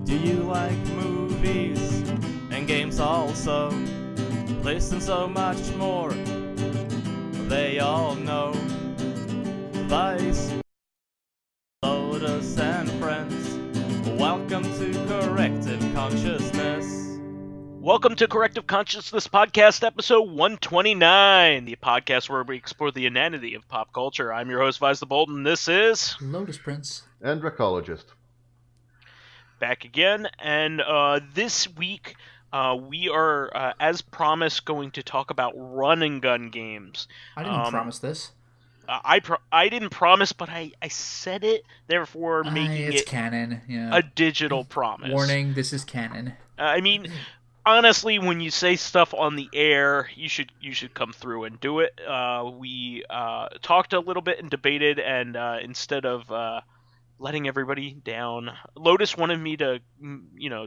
Do you like movies and games also? Listen, so much more, they all know. Vice, Lotus and Friends, welcome to Corrective Consciousness. Welcome to Corrective Consciousness Podcast, episode 129, the podcast where we explore the inanity of pop culture. I'm your host, vysethebold, and this is Lotus Prince and Dracologist. Back again, and this week we are, as promised, going to talk about run and gun games. I didn't promise this. I didn't promise, but I said it, therefore making it's it canon. Yeah. a digital promise. Warning, this is canon. I mean, honestly, when you say stuff on the air, you should come through and do it. We talked a little bit and debated, and instead of letting everybody down, Lotus wanted me to,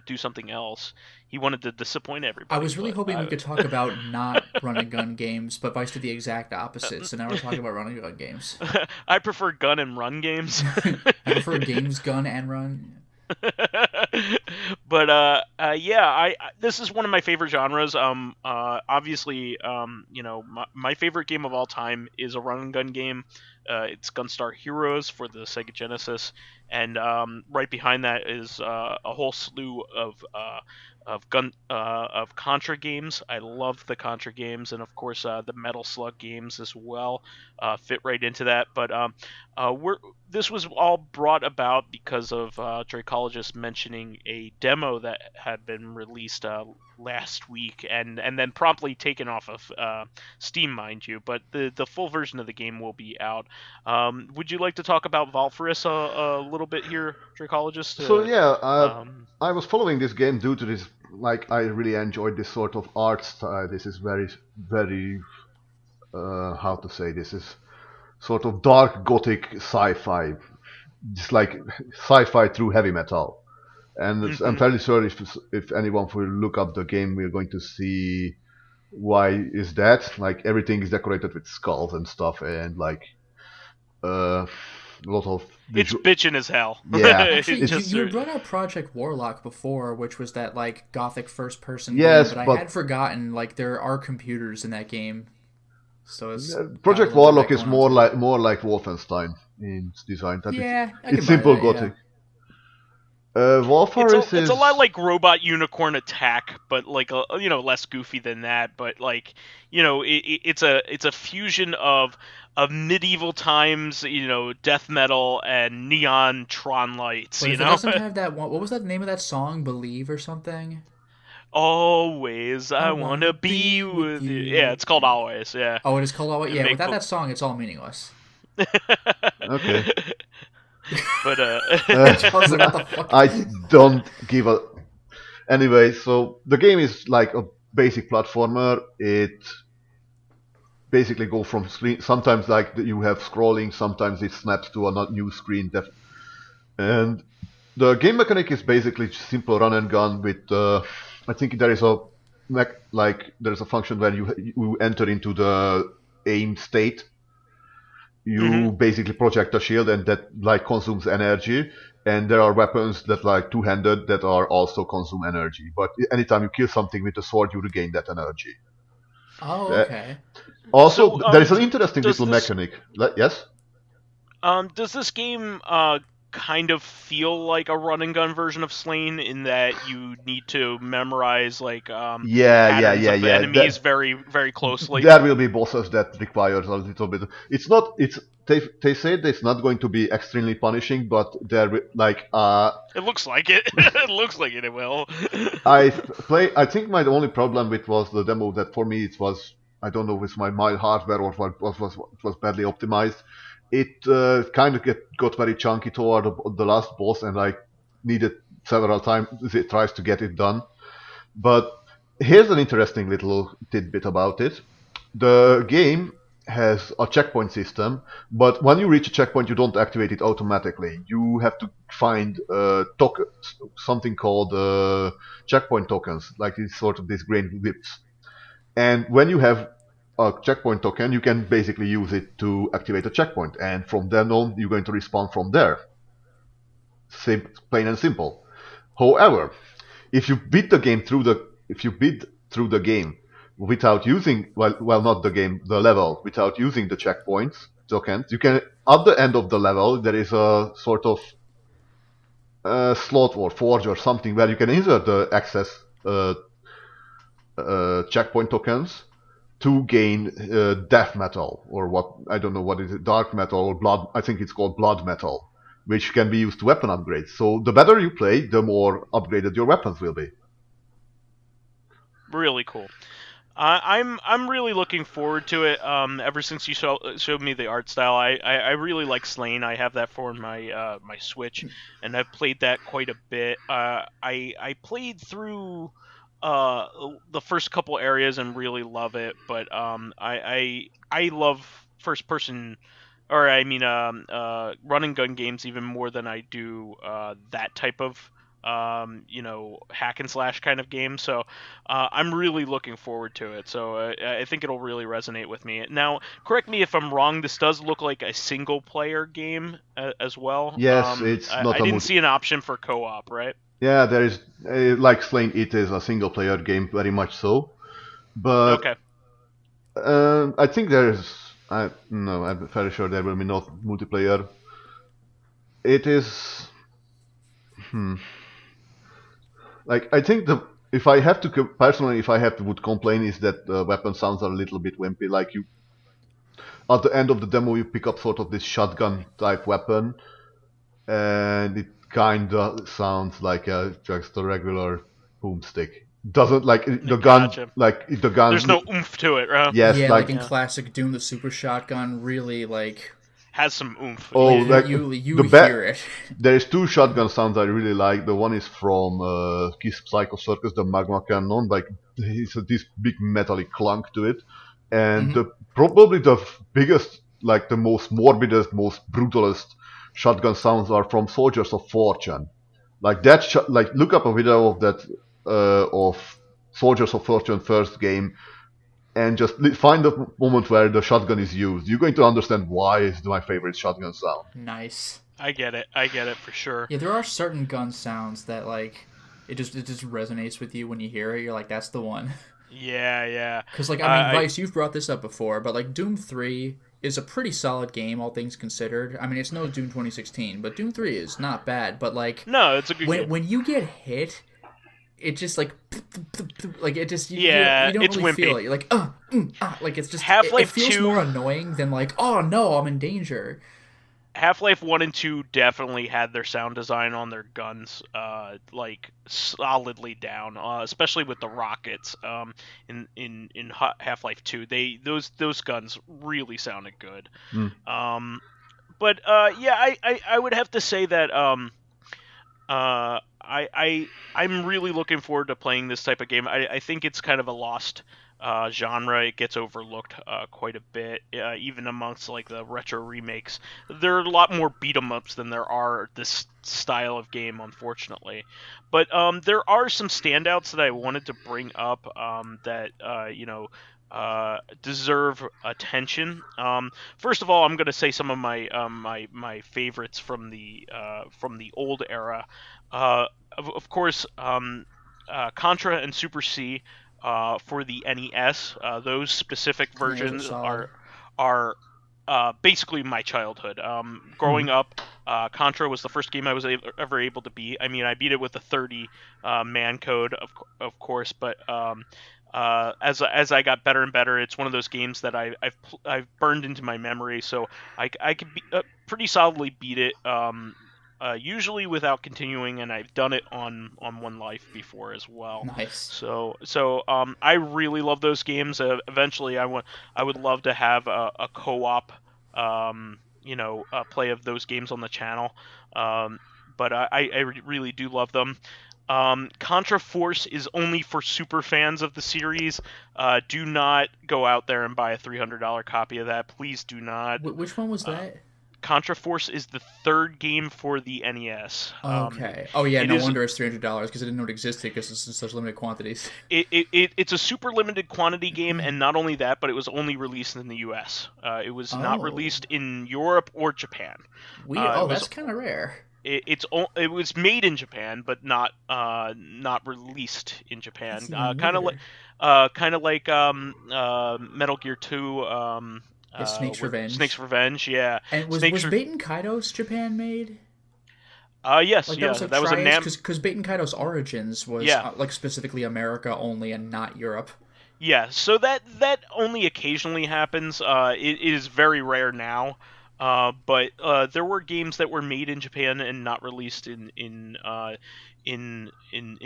do something else. He wanted to disappoint everybody. I was really hoping we could talk about not run and gun games, but Vice did the exact opposite. So now we're talking about run and gun games. I prefer gun and run games. I prefer games, gun, and run. But this is one of my favorite genres. Obviously, my favorite game of all time is a run and gun game. It's Gunstar Heroes for the Sega Genesis, and right behind that is a whole slew of Contra games. I love the Contra games, and of course the Metal Slug games as well fit right into that. But this was all brought about because of Dracologist mentioning a demo that had been released last week, and then promptly taken off of Steam, mind you. But the full version of the game will be out. Would you like to talk about Valkyris a little bit here, Dracologist? I was following this game due to this. Like, I really enjoyed this sort of art style. This is very, very, this is sort of dark gothic sci-fi. Just like sci-fi through heavy metal. And I'm fairly sure if anyone will look up the game, we're going to see why is that. Like, everything is decorated with skulls and stuff, and like a lot of it's bitchin' as hell. Yeah. Actually, you brought up Project Warlock before, which was that like gothic first-person yes, game, but I had forgotten like there are computers in that game. So it's Project Warlock is more like Wolfenstein in its design. It's simple gothic. Valkyris it's a lot like Robot Unicorn Attack, but like less goofy than that. But like it's a fusion of medieval times, death metal and neon Tron lights. But if it doesn't have that one, what was that name of that song? Believe or something? Always, I wanna be with you. Yeah, it's called Always. Yeah. Oh, it is called Always. Yeah, without that song, it's all meaningless. Okay. But I don't give a. Anyway, so the game is like a basic platformer. It basically go from screen. Sometimes like you have scrolling. Sometimes it snaps to a new screen. And the game mechanic is basically simple run and gun with. I think there is a function where you enter into the aim state. You basically project a shield, and that like consumes energy. And there are weapons that like two-handed that are also consume energy. But anytime you kill something with a sword, you regain that energy. Oh, okay. Also, there is an interesting little mechanic. Yes. Does this game kind of feel like a run and gun version of Slain in that you need to memorize like enemies very, very closely? There will be bosses that requires a little bit. It's not. They say it's not going to be extremely punishing, but there like it looks like it. It looks like it will. I think my only problem with was the demo that for me it was, I don't know if it's my mild hardware or what was badly optimized. It kind of got very chunky toward the last boss, and I needed several times tries to get it done. But here's an interesting little tidbit about it. The game has a checkpoint system, but when you reach a checkpoint, you don't activate it automatically. You have to find something called checkpoint tokens, like these green whips. And when you have a checkpoint token, you can basically use it to activate a checkpoint, and from then on, you're going to respawn from there. Plain and simple. However, if you beat through the game without using not the game, the level, without using the checkpoints tokens, you can at the end of the level there is a sort of slot or forge or something where you can insert the access checkpoint tokens to gain death metal, or what, I don't know what is it, dark metal or blood, I think it's called blood metal, which can be used to weapon upgrades. So the better you play, the more upgraded your weapons will be. Really cool. I'm really looking forward to it. Ever since you showed me the art style, I really like Slain. I have that for my my Switch, and I've played that quite a bit. I played through the first couple areas and really love it, but I love first person, or I mean run and gun games even more than I do that type of hack and slash kind of game. So I'm really looking forward to it. So I think it'll really resonate with me. Now, correct me if I'm wrong, this does look like a single player game as well. Yes, it's not. I didn't see an option for co-op, right? Yeah, there is, like Slain, it is a single player game, very much so. But okay. I think I'm fairly sure there will be no multiplayer. It is. Like, I think if I have to would complain, is that the weapon sounds are a little bit wimpy. Like, you, at the end of the demo, you pick up sort of this shotgun type weapon, and it kinda sounds like just a regular boomstick. Doesn't like the gun, Gotcha. like the gun. There's no oomph to it, right? Yes, yeah, like in classic Doom, the super shotgun really like Has some oomph. Oh, like you the hear it. There is two shotgun sounds I really like. The one is from Kiss Psycho Circus, the Magma Cannon. Like, it's this big metallic clunk to it, and probably the biggest, like the most morbidest, most brutalist shotgun sounds are from Soldiers of Fortune. Like that, like look up a video of that of Soldiers of Fortune first game, and just find the moment where the shotgun is used. You're going to understand why it's my favorite shotgun sound. Nice. I get it for sure. Yeah, there are certain gun sounds that like it just resonates with you when you hear it. You're like, that's the one. Yeah. Because like I mean, Vice, you've brought this up before, but like Doom 3 is a pretty solid game, all things considered. I mean, it's no Doom 2016, but Doom 3 is not bad. But like, no, it's a good game. When you get hit, it just like it just you don't it's really wimpy. feel it. You're like like it's just Half-Life it feels 2 more annoying than like, oh no, I'm in danger. Half-Life 1 and 2 definitely had their sound design on their guns like solidly down, especially with the rockets. In Half-Life 2, those guns really sounded good. But yeah, I would have to say that I'm really looking forward to playing this type of game. I think it's kind of a lost genre. It gets overlooked quite a bit, even amongst like the retro remakes. There are a lot more beat 'em ups than there are this style of game, unfortunately. But there are some standouts that I wanted to bring up that deserve attention. First of all, I'm going to say some of my favorites from the old era. Of course, Contra and Super C for the NES. Those specific versions are basically my childhood. Growing up, Contra was the first game I was ever able to beat. I mean, I beat it with a 30 man code, of course, but as I got better and better, it's one of those games that I've burned into my memory, so I could pretty solidly beat it. Usually without continuing, and I've done it on One Life before as well. Nice. So I really love those games. Eventually, I would love to have a co-op, play of those games on the channel. But I really do love them. Contra Force is only for super fans of the series. Do not go out there and buy a $300 copy of that. Please do not. Which one was that? Contra Force is the third game for the NES. Okay. Oh yeah, no wonder it's $300 because I didn't know it existed because it's in such limited quantities. It's a super limited quantity game, and not only that, but it was only released in the U.S. It was not released in Europe or Japan. That's kind of rare. it was made in Japan, but not released in Japan. That's even Kind of weirder. like Metal Gear 2. Yeah, Snake's Revenge. Snake's Revenge, yeah. And was Baten Kaitos Japan made? Yes, Like yeah, that was a Nam. because Baten Kaitos Origins was Yeah. like specifically America only and not Europe. Yeah, so that only occasionally happens. It is very rare now. But there were games that were made in Japan and not released in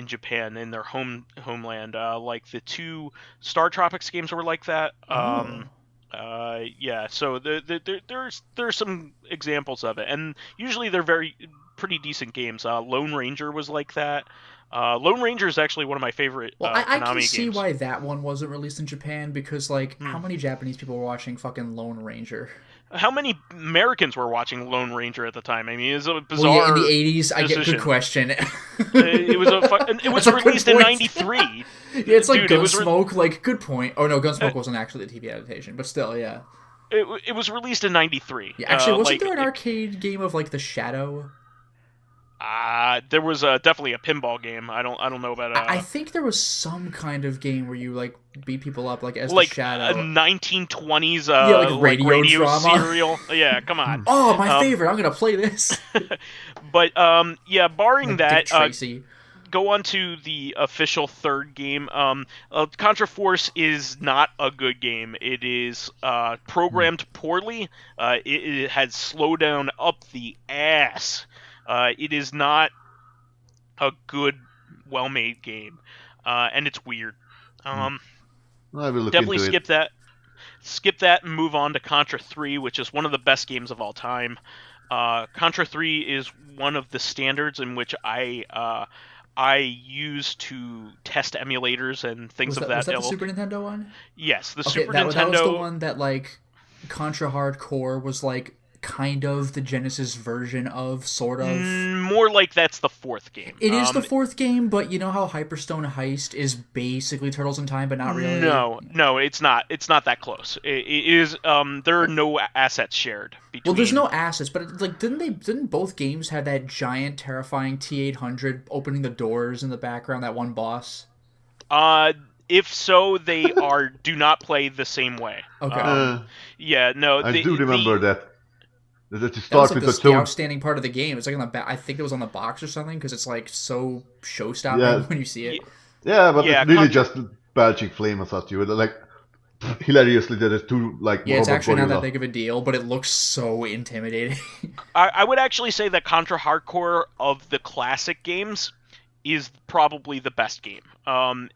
Japan in their homeland. Like the 2 Star Tropics games were like that. Yeah, so there's some examples of it, and usually they're pretty decent games. Lone Ranger was like that. Lone Ranger is actually one of my favorite Well, I Konami can games. see why that one wasn't released in Japan because, like, how many Japanese people were watching fucking Lone Ranger? How many Americans were watching Lone Ranger at the time? I mean, it's a bizarre. Well, yeah, in the 80s, I get decision. good question. It was it was That's a good released in point. '93. Yeah, it's like Dude, it was Gunsmoke, like, good point. Oh, no, Gunsmoke wasn't actually the TV adaptation, but still, yeah. It was released in '93. Yeah, actually, wasn't there an arcade game of, like, The Shadow? There was definitely a pinball game. I don't know about. I think there was some kind of game where you, like, beat people up, like, as like The Shadow. a 1920s like radio drama. serial. Yeah, come on. Oh, my favorite! I'm gonna play this. But yeah, barring Like that, Dick Tracy. go on to the official third game. Contra Force is not a good game. It is programmed poorly. It had slowdown up the ass. It is not a good, well-made game, and it's weird. I will look Definitely into skip that. Skip that and move on to Contra 3, which is one of the best games of all time. Contra 3 is one of the standards in which I use to test emulators and things of that Was that the ilk. Super Nintendo one? Yes, the Okay, Super that Nintendo. was the one that, like, Contra Hardcore was, like, kind of the Genesis version of, sort of. More like that's the fourth game. It is the fourth game, but you know how Hyperstone Heist is basically Turtles in Time, but not really? No, it's not. It's not that close. It is. There are no assets shared between. Well, there's no assets, but, like, didn't both games have that giant, terrifying T-800 opening the doors in the background, that one boss? If so, they do not play the same way. Okay. Yeah, no. I do remember that. That you That was start like with the the two. outstanding part of the game. It's like on the back. I think it was on the box or something because it's like so show-stopping when you see it. Yeah, but Yeah, it's really just belching flames at you. Like, hilariously, there is two, like, Yeah, it's robot actually not gorilla. that big of a deal, but it looks so intimidating. I would actually say that Contra Hardcore of the classic games is probably the best game.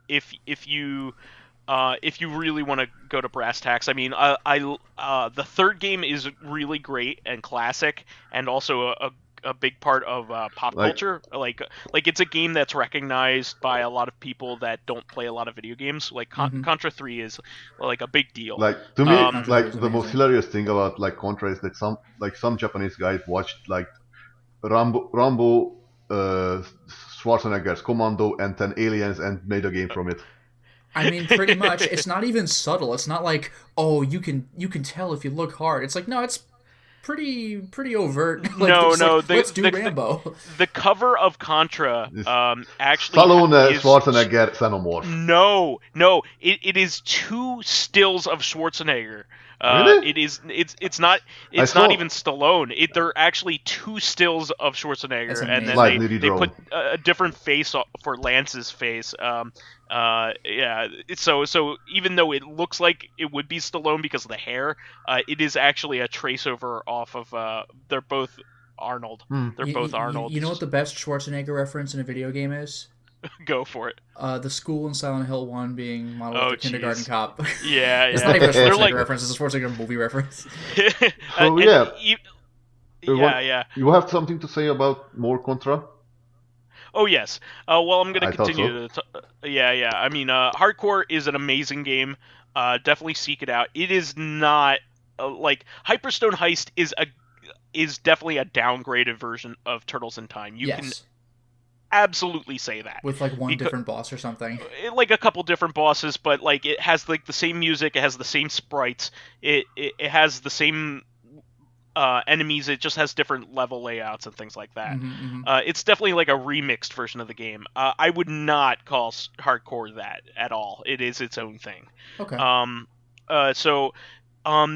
If you really want to go to brass tacks, I mean, the third game is really great and classic, and also a big part of pop culture. Like it's a game that's recognized by a lot of people that don't play a lot of video games. Like Contra 3 is like a big deal. Like, to me, Contra like, is the most amazing. hilarious thing about, like, Contra is that some Japanese guys watched, like, Rambo, Schwarzenegger's Commando, and then Aliens, and made a game from it. I mean, pretty much. It's not even subtle. It's not like, oh, you can tell if you look hard. It's like, no, it's pretty overt. Like, No, it's no, like, let's do Rambo. The cover of Contra actually Stallone, is Schwarzenegger, Xenomorph. No, it is two stills of Schwarzenegger. Really? It's not even Stallone. They're actually two stills of Schwarzenegger, That's and then amazing. Slightly they redrawn. put a different face for Lance's face. Yeah. So even though it looks like it would be Stallone because of the hair, it is actually a traceover off of. They're both Arnold. They're both Arnold. You know what the best Schwarzenegger reference in a video game is? Go for it. The school in Silent Hill 1 being modeled Oh, after Kindergarten jeez. Cop. Yeah, It's yeah. not even a They're Schwarzenegger like- reference, it's a Schwarzenegger movie reference. So, yeah. Yeah. You have something to say about more Contra? Oh yes. Well, I'm going I to thought continue. Yeah. I mean, Hardcore is an amazing game. Definitely seek it out. It is not like Hyperstone Heist is definitely a downgraded version of Turtles in Time. You can absolutely say that. With like one different boss or something. Like a couple different bosses, but like it has like the same music, it has the same sprites, it has the same enemies. It just has different level layouts and things like that. Mm-hmm. It's definitely like a remixed version of the game. I would not call hardcore that at all. It is its own thing. Okay.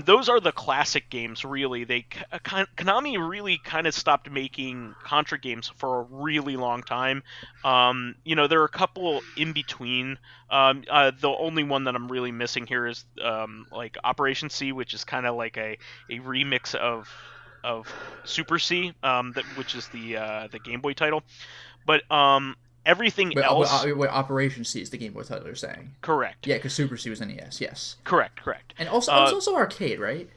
Those are the classic games, really. Konami really kind of stopped making Contra games for a really long time. There are a couple in between. The only one that I'm really missing here is like Operation C, which is kind of like a remix of Super C, which is the Game Boy title. But everything else. Wait, Operation C is the Game Boy title you're saying? Correct. Yeah, because Super C was NES. Yes. Correct. And also, it was also arcade, right?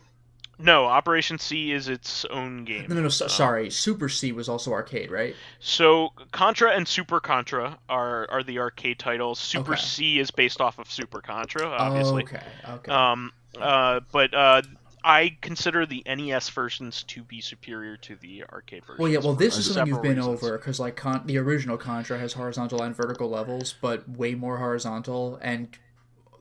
No, Operation C is its own game. No. Sorry, Super C was also arcade, right? So Contra and Super Contra are the arcade titles. Super Okay. C is based off of Super Contra, obviously. Okay. But I consider the NES versions to be superior to the arcade versions. Well, yeah. Well, this is something you've been reasons. over because like the original Contra has horizontal and vertical levels, but way more horizontal, and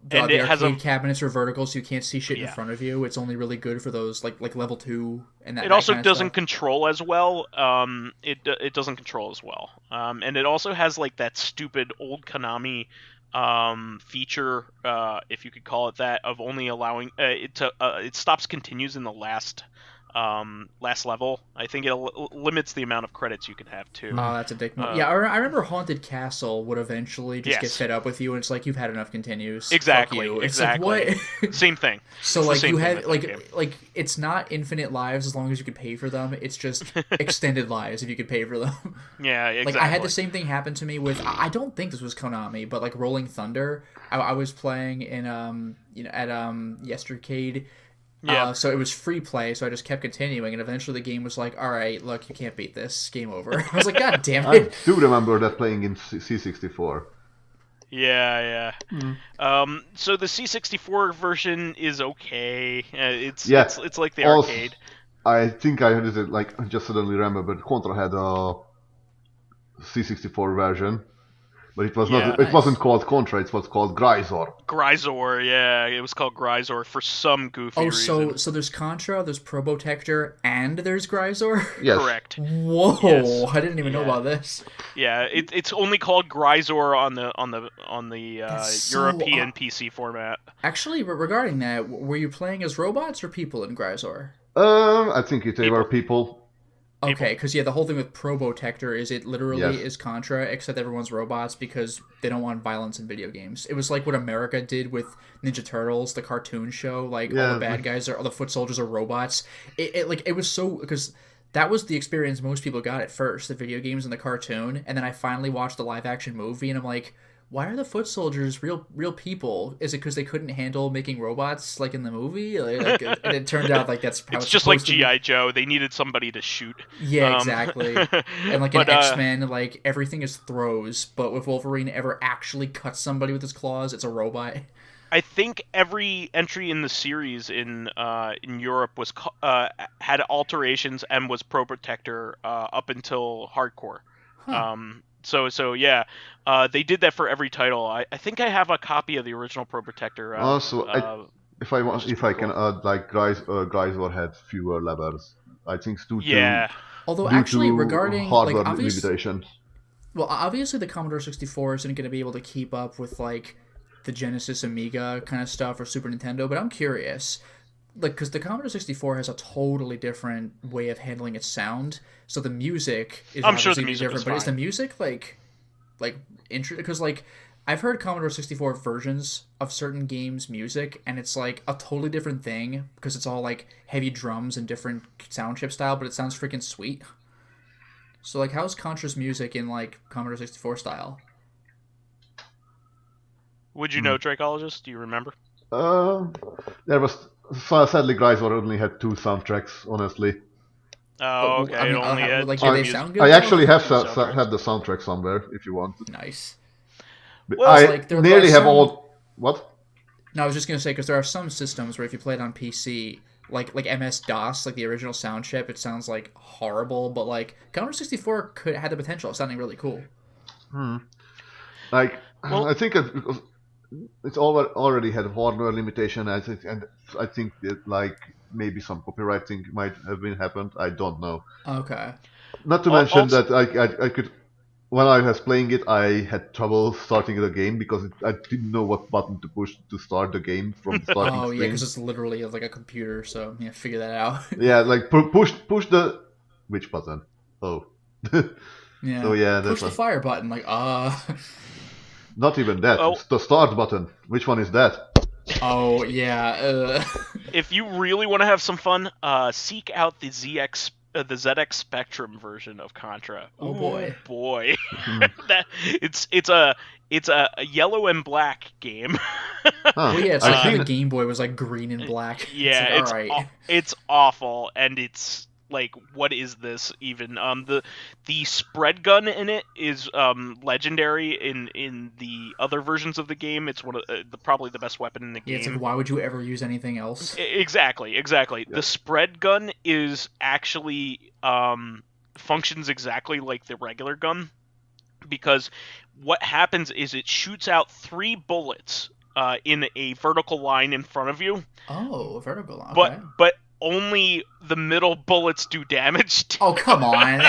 the arcade cabinets are vertical, so you can't see shit in front of you. It's only really good for those like level 2 and that. It also kind of doesn't stuff. control as well. It doesn't control as well. And it also has like that stupid old Konami feature, if you could call it that, of only allowing it stops continues in the last level. I think it limits the amount of credits you can have too. Oh, that's a dick move. Yeah, I remember Haunted Castle would eventually just get fed up with you, and it's like you've had enough continues. Exactly. Fuck you. It's exactly. Like, what? Same thing. So it's like you have game. like it's not infinite lives as long as you can pay for them. It's just extended lives if you can pay for them. Yeah, exactly. Like I had the same thing happen to me with I don't think this was Konami, but like Rolling Thunder. I was playing in at Yestercade. Yeah. So it was free play, so I just kept continuing, and eventually the game was like, all right, look, you can't beat this. Game over. I was like, God damn I it. do remember that playing in C64. Yeah. So the C64 version is okay. It's like the Also, arcade. I think I heard it, like, I just suddenly remembered Contra had a C64 version. But it was not. nice. It wasn't called Contra. It was called Grisor. Grisor, yeah, it was called Grisor for some goofy reason. So there's Contra, there's Probotector, and there's Grisor. Yes. Correct. Whoa! Yes. I didn't even know about this. Yeah, it's only called Grisor on the European PC format. Actually, regarding that, were you playing as robots or people in Grisor? I think they were people. Okay, because the whole thing with Probotector is it literally Yes. is Contra, except everyone's robots because they don't want violence in video games. It was like what America did with Ninja Turtles, the cartoon show. Like all the bad guys all the foot soldiers are robots. It was so because that was the experience most people got at first, the video games and the cartoon, and then I finally watched the live action movie, and I'm like, why are the foot soldiers real people? Is it because they couldn't handle making robots like in the movie? Like, and it turned out like that's how it's just like G.I. Joe. They needed somebody to shoot. Yeah, exactly. And like in X-Men, like everything is throws, but if Wolverine ever actually cuts somebody with his claws, it's a robot. I think every entry in the series in Europe was had alterations and was Probotector up until Hardcore. Huh. So yeah, they did that for every title. I think I have a copy of the original Probotector. Also, if I can add, like Grisor had fewer levels. I think due Although due actually to regarding hardware like limitations. Well, obviously the Commodore 64 isn't going to be able to keep up with like the Genesis Amiga kind of stuff or Super Nintendo, but I'm curious. Like, because the Commodore 64 has a totally different way of handling its sound, so the music is obviously different. But is the music like interesting? Because like I've heard Commodore 64 versions of certain games' music, and it's like a totally different thing because it's all like heavy drums and different sound chip style, but it sounds freaking sweet. So like, how's Contra's music in like Commodore 64 style? Would you know, Dracologist? Do you remember? There was sadly Grisor only had 2 soundtracks, honestly. Oh, okay. I mean, only had like, two do they music- sound good? I actually have Soundtracks. have the soundtrack somewhere if you want. Nice. But I like, there nearly are have some- all. What? No, I was just gonna say because there are some systems where if you play it on PC, like MS DOS, like the original sound chip, it sounds like horrible. But like Commodore 64 had the potential of sounding really cool. Like Well- I think it's already had a hardware limitation, and I think that like maybe some copyright thing might have been happened. I don't know. Okay. Not to mention Also, that I could. When I was playing it, I had trouble starting the game because I didn't know what button to push to start the game from the starting Oh yeah, screen. because it's literally like a computer. So yeah, figure that out. Yeah, like push the which button? Oh, Yeah. so yeah, Push that's the fire button. Like not even that. Oh. It's the start button. Which one is that? Oh yeah. if you really want to have some fun, seek out the ZX Spectrum version of Contra. Oh, boy. Ooh, boy. that it's a yellow and black game. Huh. Well, yeah, it's I've like seen the it. Game Boy was like green and black. Yeah, it's like, all right. it's awful, and it's like, what is this even? The spread gun in it is legendary in the other versions of the game. It's one of probably the best weapon in the Yeah, game. it's like, why would you ever use anything else? Exactly. Yeah. The spread gun is actually functions exactly like the regular gun, because what happens is it shoots out 3 bullets in a vertical line in front of you, Oh, vertical. Okay. but only the middle bullets do damage. Oh, come on.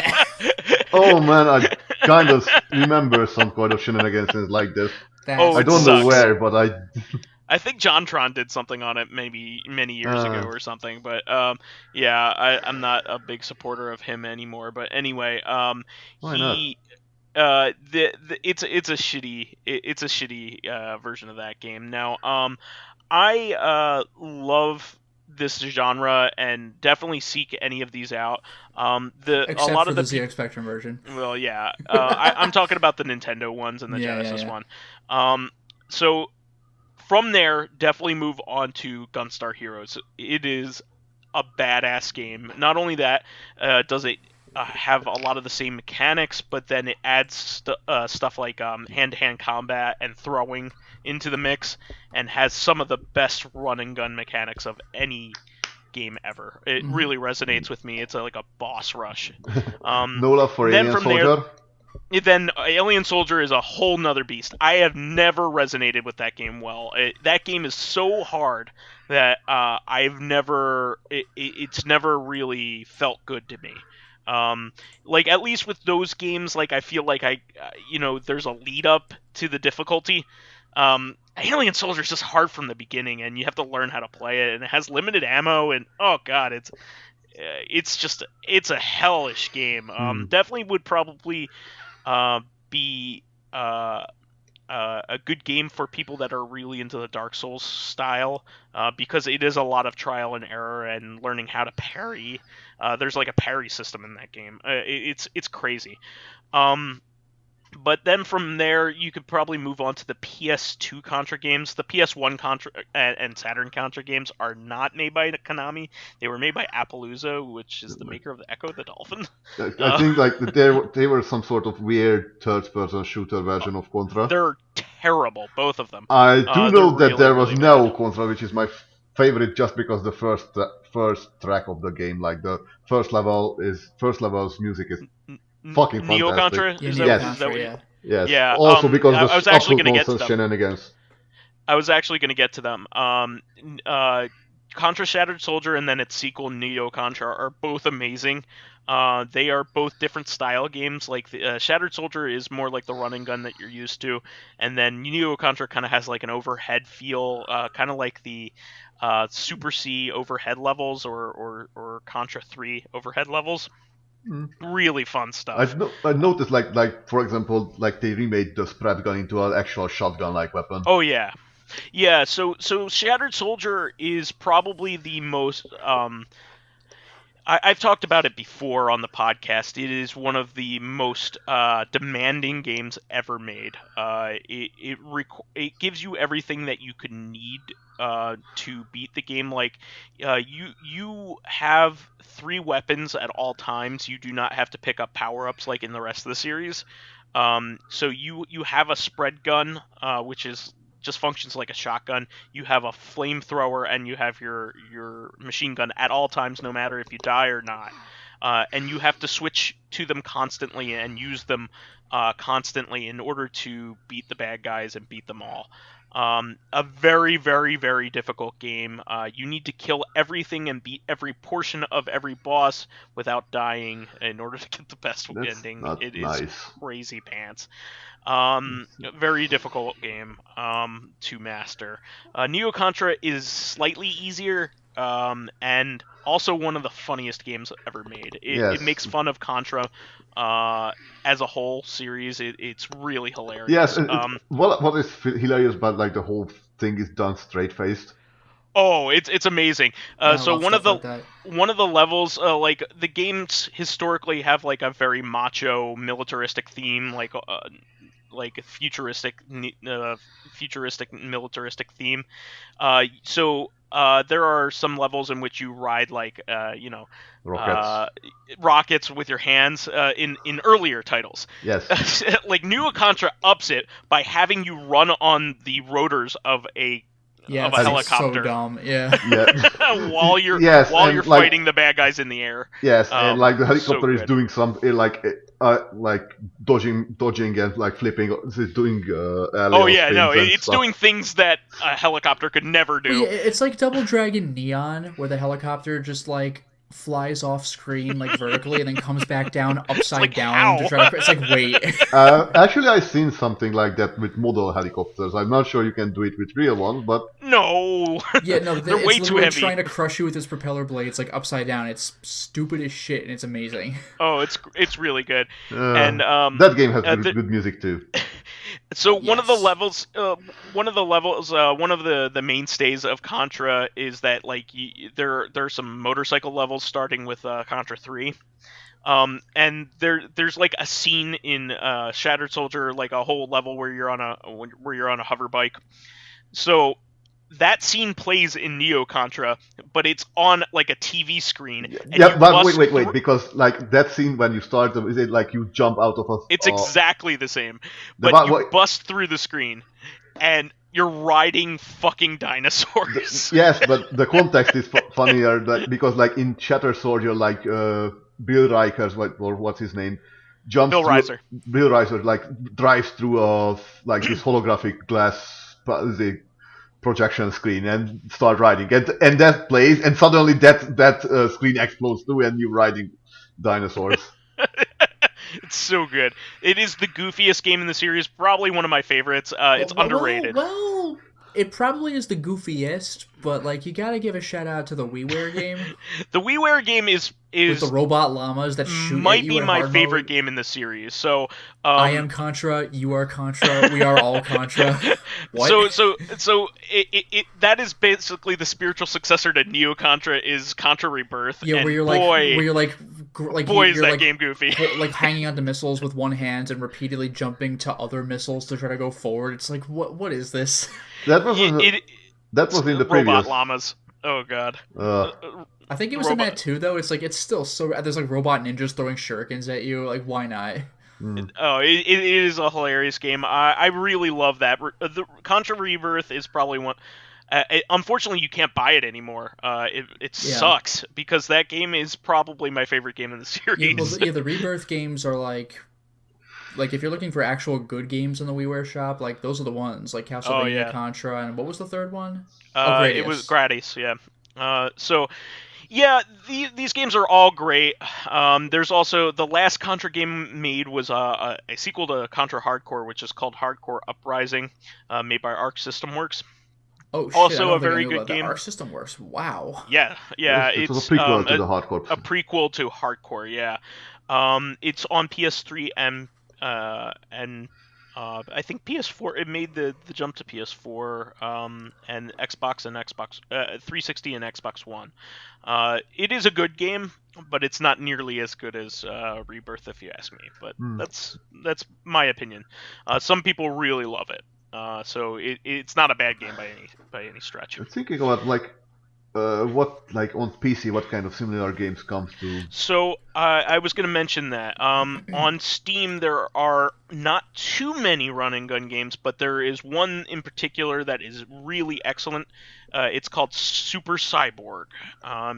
Oh man, I kind of remember some kind of shenanigans like this. That's- Oh, I it don't know sucks. where, but I think JonTron did something on it maybe many years ago or something, but yeah, I'm not a big supporter of him anymore. But anyway, Why not? it's a shitty version of that game. Now, I love this genre and definitely seek any of these out. Except a lot for of the the ZX Spectrum version. well, yeah, I'm talking about the Nintendo ones and the Yeah, Genesis yeah. one. So from there, definitely move on to Gunstar Heroes. It is a badass game. Not only that, does it have a lot of the same mechanics, but then it adds stuff like hand-to-hand combat and throwing into the mix, and has some of the best run and gun mechanics of any game ever. It really resonates with me. It's like a boss rush. No love for then Alien from there- Soldier. Then Alien Soldier is a whole nother beast. I have never resonated with that game well. That game is so hard that I've never. It's never really felt good to me. Like, at least with those games, like, I feel like there's a lead up to the difficulty. Alien Soldier is just hard from the beginning, and you have to learn how to play it, and it has limited ammo, and oh god, it's a hellish game. Definitely would probably be a good game for people that are really into the Dark Souls style, because it is a lot of trial and error and learning how to parry. There's like a parry system in that game. It's crazy. But then from there, you could probably move on to the PS2 Contra games. The PS1 Contra and Saturn Contra games are not made by Konami. They were made by Appaloosa, which is the maker of the Echo the Dolphin. I think like they were some sort of weird third-person shooter version of Contra. They're terrible, both of them. I do know they're that there was really Neo bad. Contra, which is my favorite, just because the first track of the game, like the first level's music is fucking Neo fantastic. Contra? Yeah, Is Neo that- Contra, is that what- yeah. Yes. Yeah, Also because I the was actually absolute gonna get to nonsense them. shenanigans. I was actually going to get to them. Contra Shattered Soldier and then its sequel Neo Contra are both amazing. They are both different style games. Like the Shattered Soldier is more like the run and gun that you're used to, and then Neo Contra kind of has like an overhead feel, kind of like the Super C overhead levels or Contra 3 overhead levels. Really fun stuff. I noticed like for example, like they remade the spread gun into an actual shotgun-like weapon. Oh yeah. Yeah, so Shattered Soldier is probably the most I've talked about it before on the podcast. It is one of the most demanding games ever made. It gives you everything that you could need to beat the game. Like you have 3 weapons at all times. You do not have to pick up power-ups like in the rest of the series. So you have a spread gun, which is just functions like a shotgun. You have a flamethrower, and you have your machine gun at all times, no matter if you die or not. And you have to switch to them constantly and use them constantly in order to beat the bad guys and beat them all. A very, very, very difficult game. You need to kill everything and beat every portion of every boss without dying in order to get the best ending. It is crazy pants. Very difficult game to master. Neo Contra is slightly easier, and also one of the funniest games ever made. It makes fun of Contra as a whole series. It's really hilarious. Yes, what is hilarious about like the whole thing is done straight faced. Oh, it's amazing. So one of the levels, like the games historically have like a very macho militaristic theme, like a futuristic militaristic theme. So there are some levels in which you ride like rockets with your hands in earlier titles. Yes. Like Neo Contra ups it by having you run on the rotors of a helicopter. So dumb. Yeah. while you're fighting the bad guys in the air. Yes, and like the helicopter is doing some like dodging and like flipping. It's doing. It's doing things that a helicopter could never do. Yeah, it's like Double Dragon Neon, where the helicopter just like flies off screen like vertically and then comes back down upside down to try to. It's like wait. Actually, I've seen something like that with model helicopters. I'm not sure you can do it with real ones, but no. Yeah, no, they're way too heavy. Trying to crush you with its propeller blades like upside down. It's stupid as shit and it's amazing. Oh, it's really good. And that game has good music too. So one of the mainstays of Contra is that like there are some motorcycle levels starting with Contra 3. And there's like a scene in Shattered Soldier, like a whole level where you're on a hover bike. So that scene plays in Neo Contra, but it's on like a TV screen. But wait, because like that scene when you start, is it like you jump out of a? It's exactly the same, but you bust through the screen, and you're riding fucking dinosaurs. Yes, but the context is funnier because like in Shattered Soldier, like Bill Riker, what's his name? Bill Reiser like drives through like this holographic glass projection screen and start riding, and that plays, and suddenly that screen explodes too, and you're riding dinosaurs. It's so good. It is the goofiest game in the series, probably one of my favorites. It's underrated. Well, it probably is the goofiest, but like you gotta give a shout out to the WiiWare game. The WiiWare game is with the robot llamas that shoot might at you be in my hard favorite mode. game in the series. So I am Contra, you are Contra, we are all Contra. What? So that is basically the spiritual successor to Neo Contra is Contra Rebirth. Yeah, and where you're is that game goofy? Like hanging onto missiles with one hand and repeatedly jumping to other missiles to try to go forward. It's like what is this? That was in the previous. Robot llamas. Oh god. I think it was in that too, though. It's like it's still so. There's like robot ninjas throwing shurikens at you. Like why not? Oh, it is a hilarious game. I really love that. The Contra Rebirth is probably one. Unfortunately, you can't buy it anymore. It sucks because that game is probably my favorite game in the series. The Rebirth games are like if you're looking for actual good games in the WiiWare shop, like those are the ones. Like Castlevania, Contra, and what was the third one? It was Gradius. Yeah. These games are all great. There's also the last Contra game made was a sequel to Contra Hardcore, which is called Hardcore Uprising, made by Arc System Works. Oh shit! Also a very good game. Arc System Works. Wow. Yeah. It's a prequel to the Hardcore. A prequel to Hardcore. Yeah. It's on PS3 and I think PS4. It made the jump to PS4 and Xbox 360 and Xbox One. It is a good game, but it's not nearly as good as Rebirth, if you ask me. But that's my opinion. Some people really love it. So it's not a bad game by any stretch. I'm thinking about what like on PC, what kind of similar games comes to? So I was going to mention that on Steam there are not too many run and gun games, but there is one in particular that is really excellent. It's called Super Cyborg.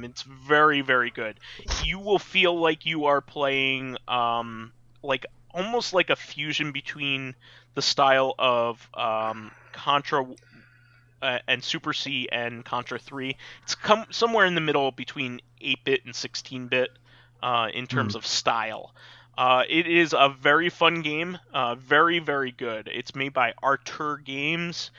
It's very, very good. You will feel like you are playing like almost like a fusion between the style of Contra and Super C and Contra 3. It's somewhere in the middle between 8-bit and 16-bit in terms of style. It is a very fun game, very, very good. It's made by Artur Games.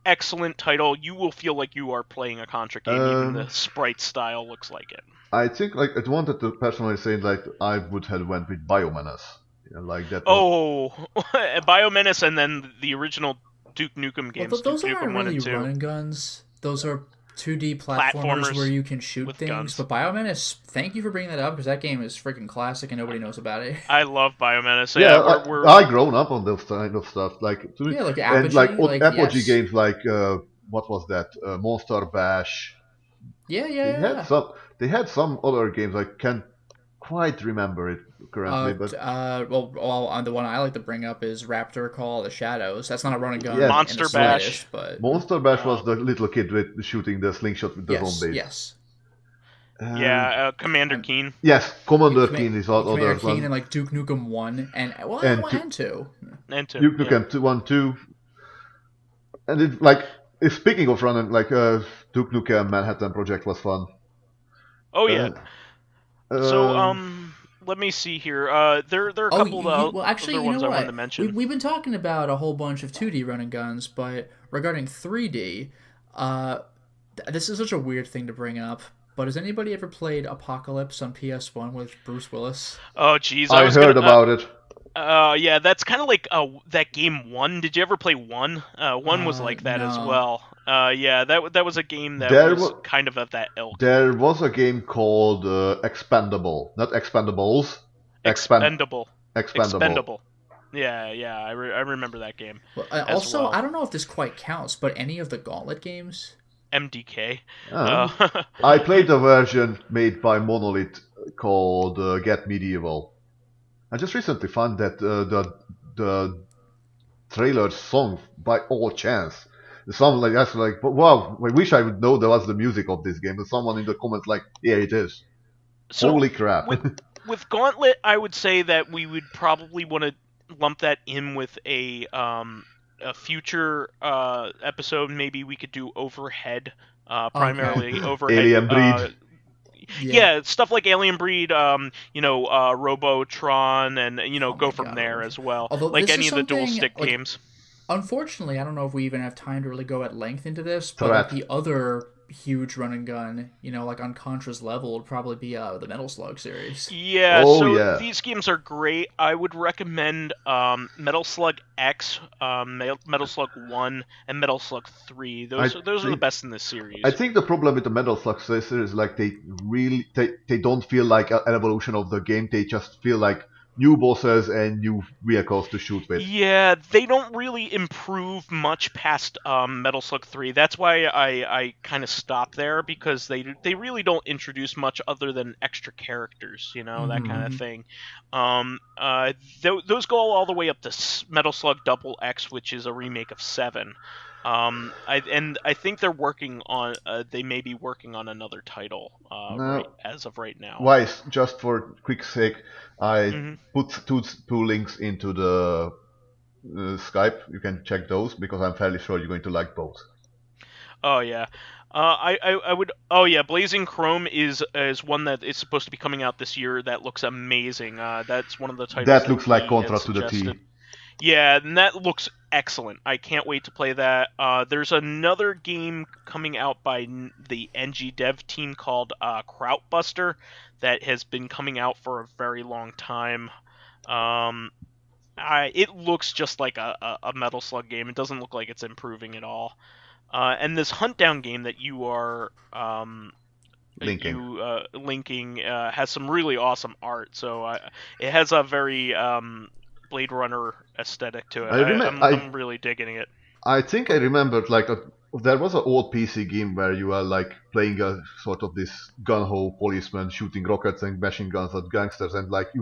Excellent title. You will feel like you are playing a Contra game. Even the sprite style looks like it. I think like I wanted to personally say like I would have went with Biomenace. Like that. Biomenace, and then the original Duke Nukem games. Well, those Duke aren't Nukem 1 really and 2. run and guns. Those are 2D platformers where you can shoot with things. guns. But Biomenace, thank you for bringing that up because that game is freaking classic and nobody knows about it. I love Biomenace. So yeah, I grown up on those kind of stuff. Like like and Apogee, like Apogee yes. games like what was that? Monster Bash. Yeah. They had some other games. I can't quite remember it currently, but well, the one I like to bring up is Raptor Call of the Shadows. That's not a run and gun. Yes. Monster Bash. But Monster Bash was the little kid with shooting the slingshot with the zombies. Yes. Commander Keen. Yes, Commander Keen is other Commander one. Keen and like Duke Nukem 1 and 2. And 2. Duke Nukem 1, 2. And it like speaking of running, like Duke Nukem Manhattan Project was fun. Oh yeah. Let me see here. There are a couple of other ones I wanted to mention. We've been talking about a whole bunch of 2D run and guns, but regarding 3D, this is such a weird thing to bring up. But has anybody ever played Apocalypse on PS1 with Bruce Willis? Oh, geez. I heard about it. Yeah, that's kind of like that game 1. Did you ever play 1? 1 was like that as well. Yeah, that was a game that was kind of at that ilk. There was a game called Expendable. Not Expendables. Expendable. Expendable. Yeah, I remember that game. Well, also, I don't know if this quite counts, but any of the Gauntlet games? MDK. I played a version made by Monolith called Get Medieval. I just recently found that the trailer song by all chance. Someone like that's like, wow! I wish I would know that was the music of this game. And someone in the comments like, yeah, it is. So holy crap! with Gauntlet, I would say that we would probably want to lump that in with a future episode. Maybe we could do Overhead, primarily Overhead. Alien Breed. Yeah, stuff like Alien Breed, Robotron, and go from there as well. Although like any of the dual stick games. Unfortunately, I don't know if we even have time to really go at length into this, but like the other huge run and gun, like on Contra's level, would probably be the Metal Slug series. Yeah, these games are great. I would recommend Metal Slug X, Metal Slug 1, and Metal Slug 3. Those are the best in this series. I think the problem with the Metal Slug series is like they don't feel like an evolution of the game. They just feel like new bosses and new vehicles to shoot with. Yeah, they don't really improve much past Metal Slug 3. That's why I kind of stopped there, because they really don't introduce much other than extra characters, that kind of thing. Those go all the way up to Metal Slug Double X, which is a remake of 7. I think they're working on. They may be working on another title as of right now. Wise, just for quick sake, I put two links into the Skype. You can check those because I'm fairly sure you're going to like both. Oh yeah. I would. Oh yeah, Blazing Chrome is one that is supposed to be coming out this year. That looks amazing. That's one of the titles that looks like Contra to the T. Yeah, and that looks excellent. I can't wait to play that. There's another game coming out by the NG dev team called Krautbuster that has been coming out for a very long time. It looks just like a Metal Slug game. It doesn't look like it's improving at all. And this Hunt Down game that you are linking has some really awesome art. So it has a very Blade Runner aesthetic to it. I'm really digging it. I think I remembered there was an old PC game where you are like playing a sort of this gun-ho policeman shooting rockets and machine guns at gangsters, and like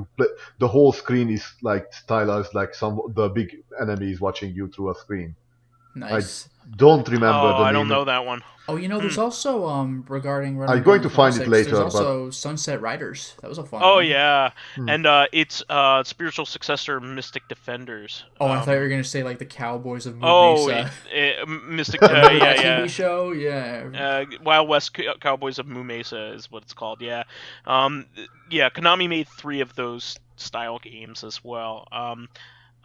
the whole screen is like stylized like the big enemy is watching you through a screen. Nice. Don't remember the I don't name. know that one. Oh, there's also regarding I'm going to find it classics, later, there's also Sunset Riders. That was a fun one. Oh yeah, and it's spiritual successor Mystic Defenders. Oh, I thought you were gonna say like the Cowboys of Oh, Movies. Mystic. Remember Yeah, that yeah. TV show? Yeah. Wild West Cowboys of Moo Mesa is what it's called. Yeah, yeah. Konami made 3 of those style games as well.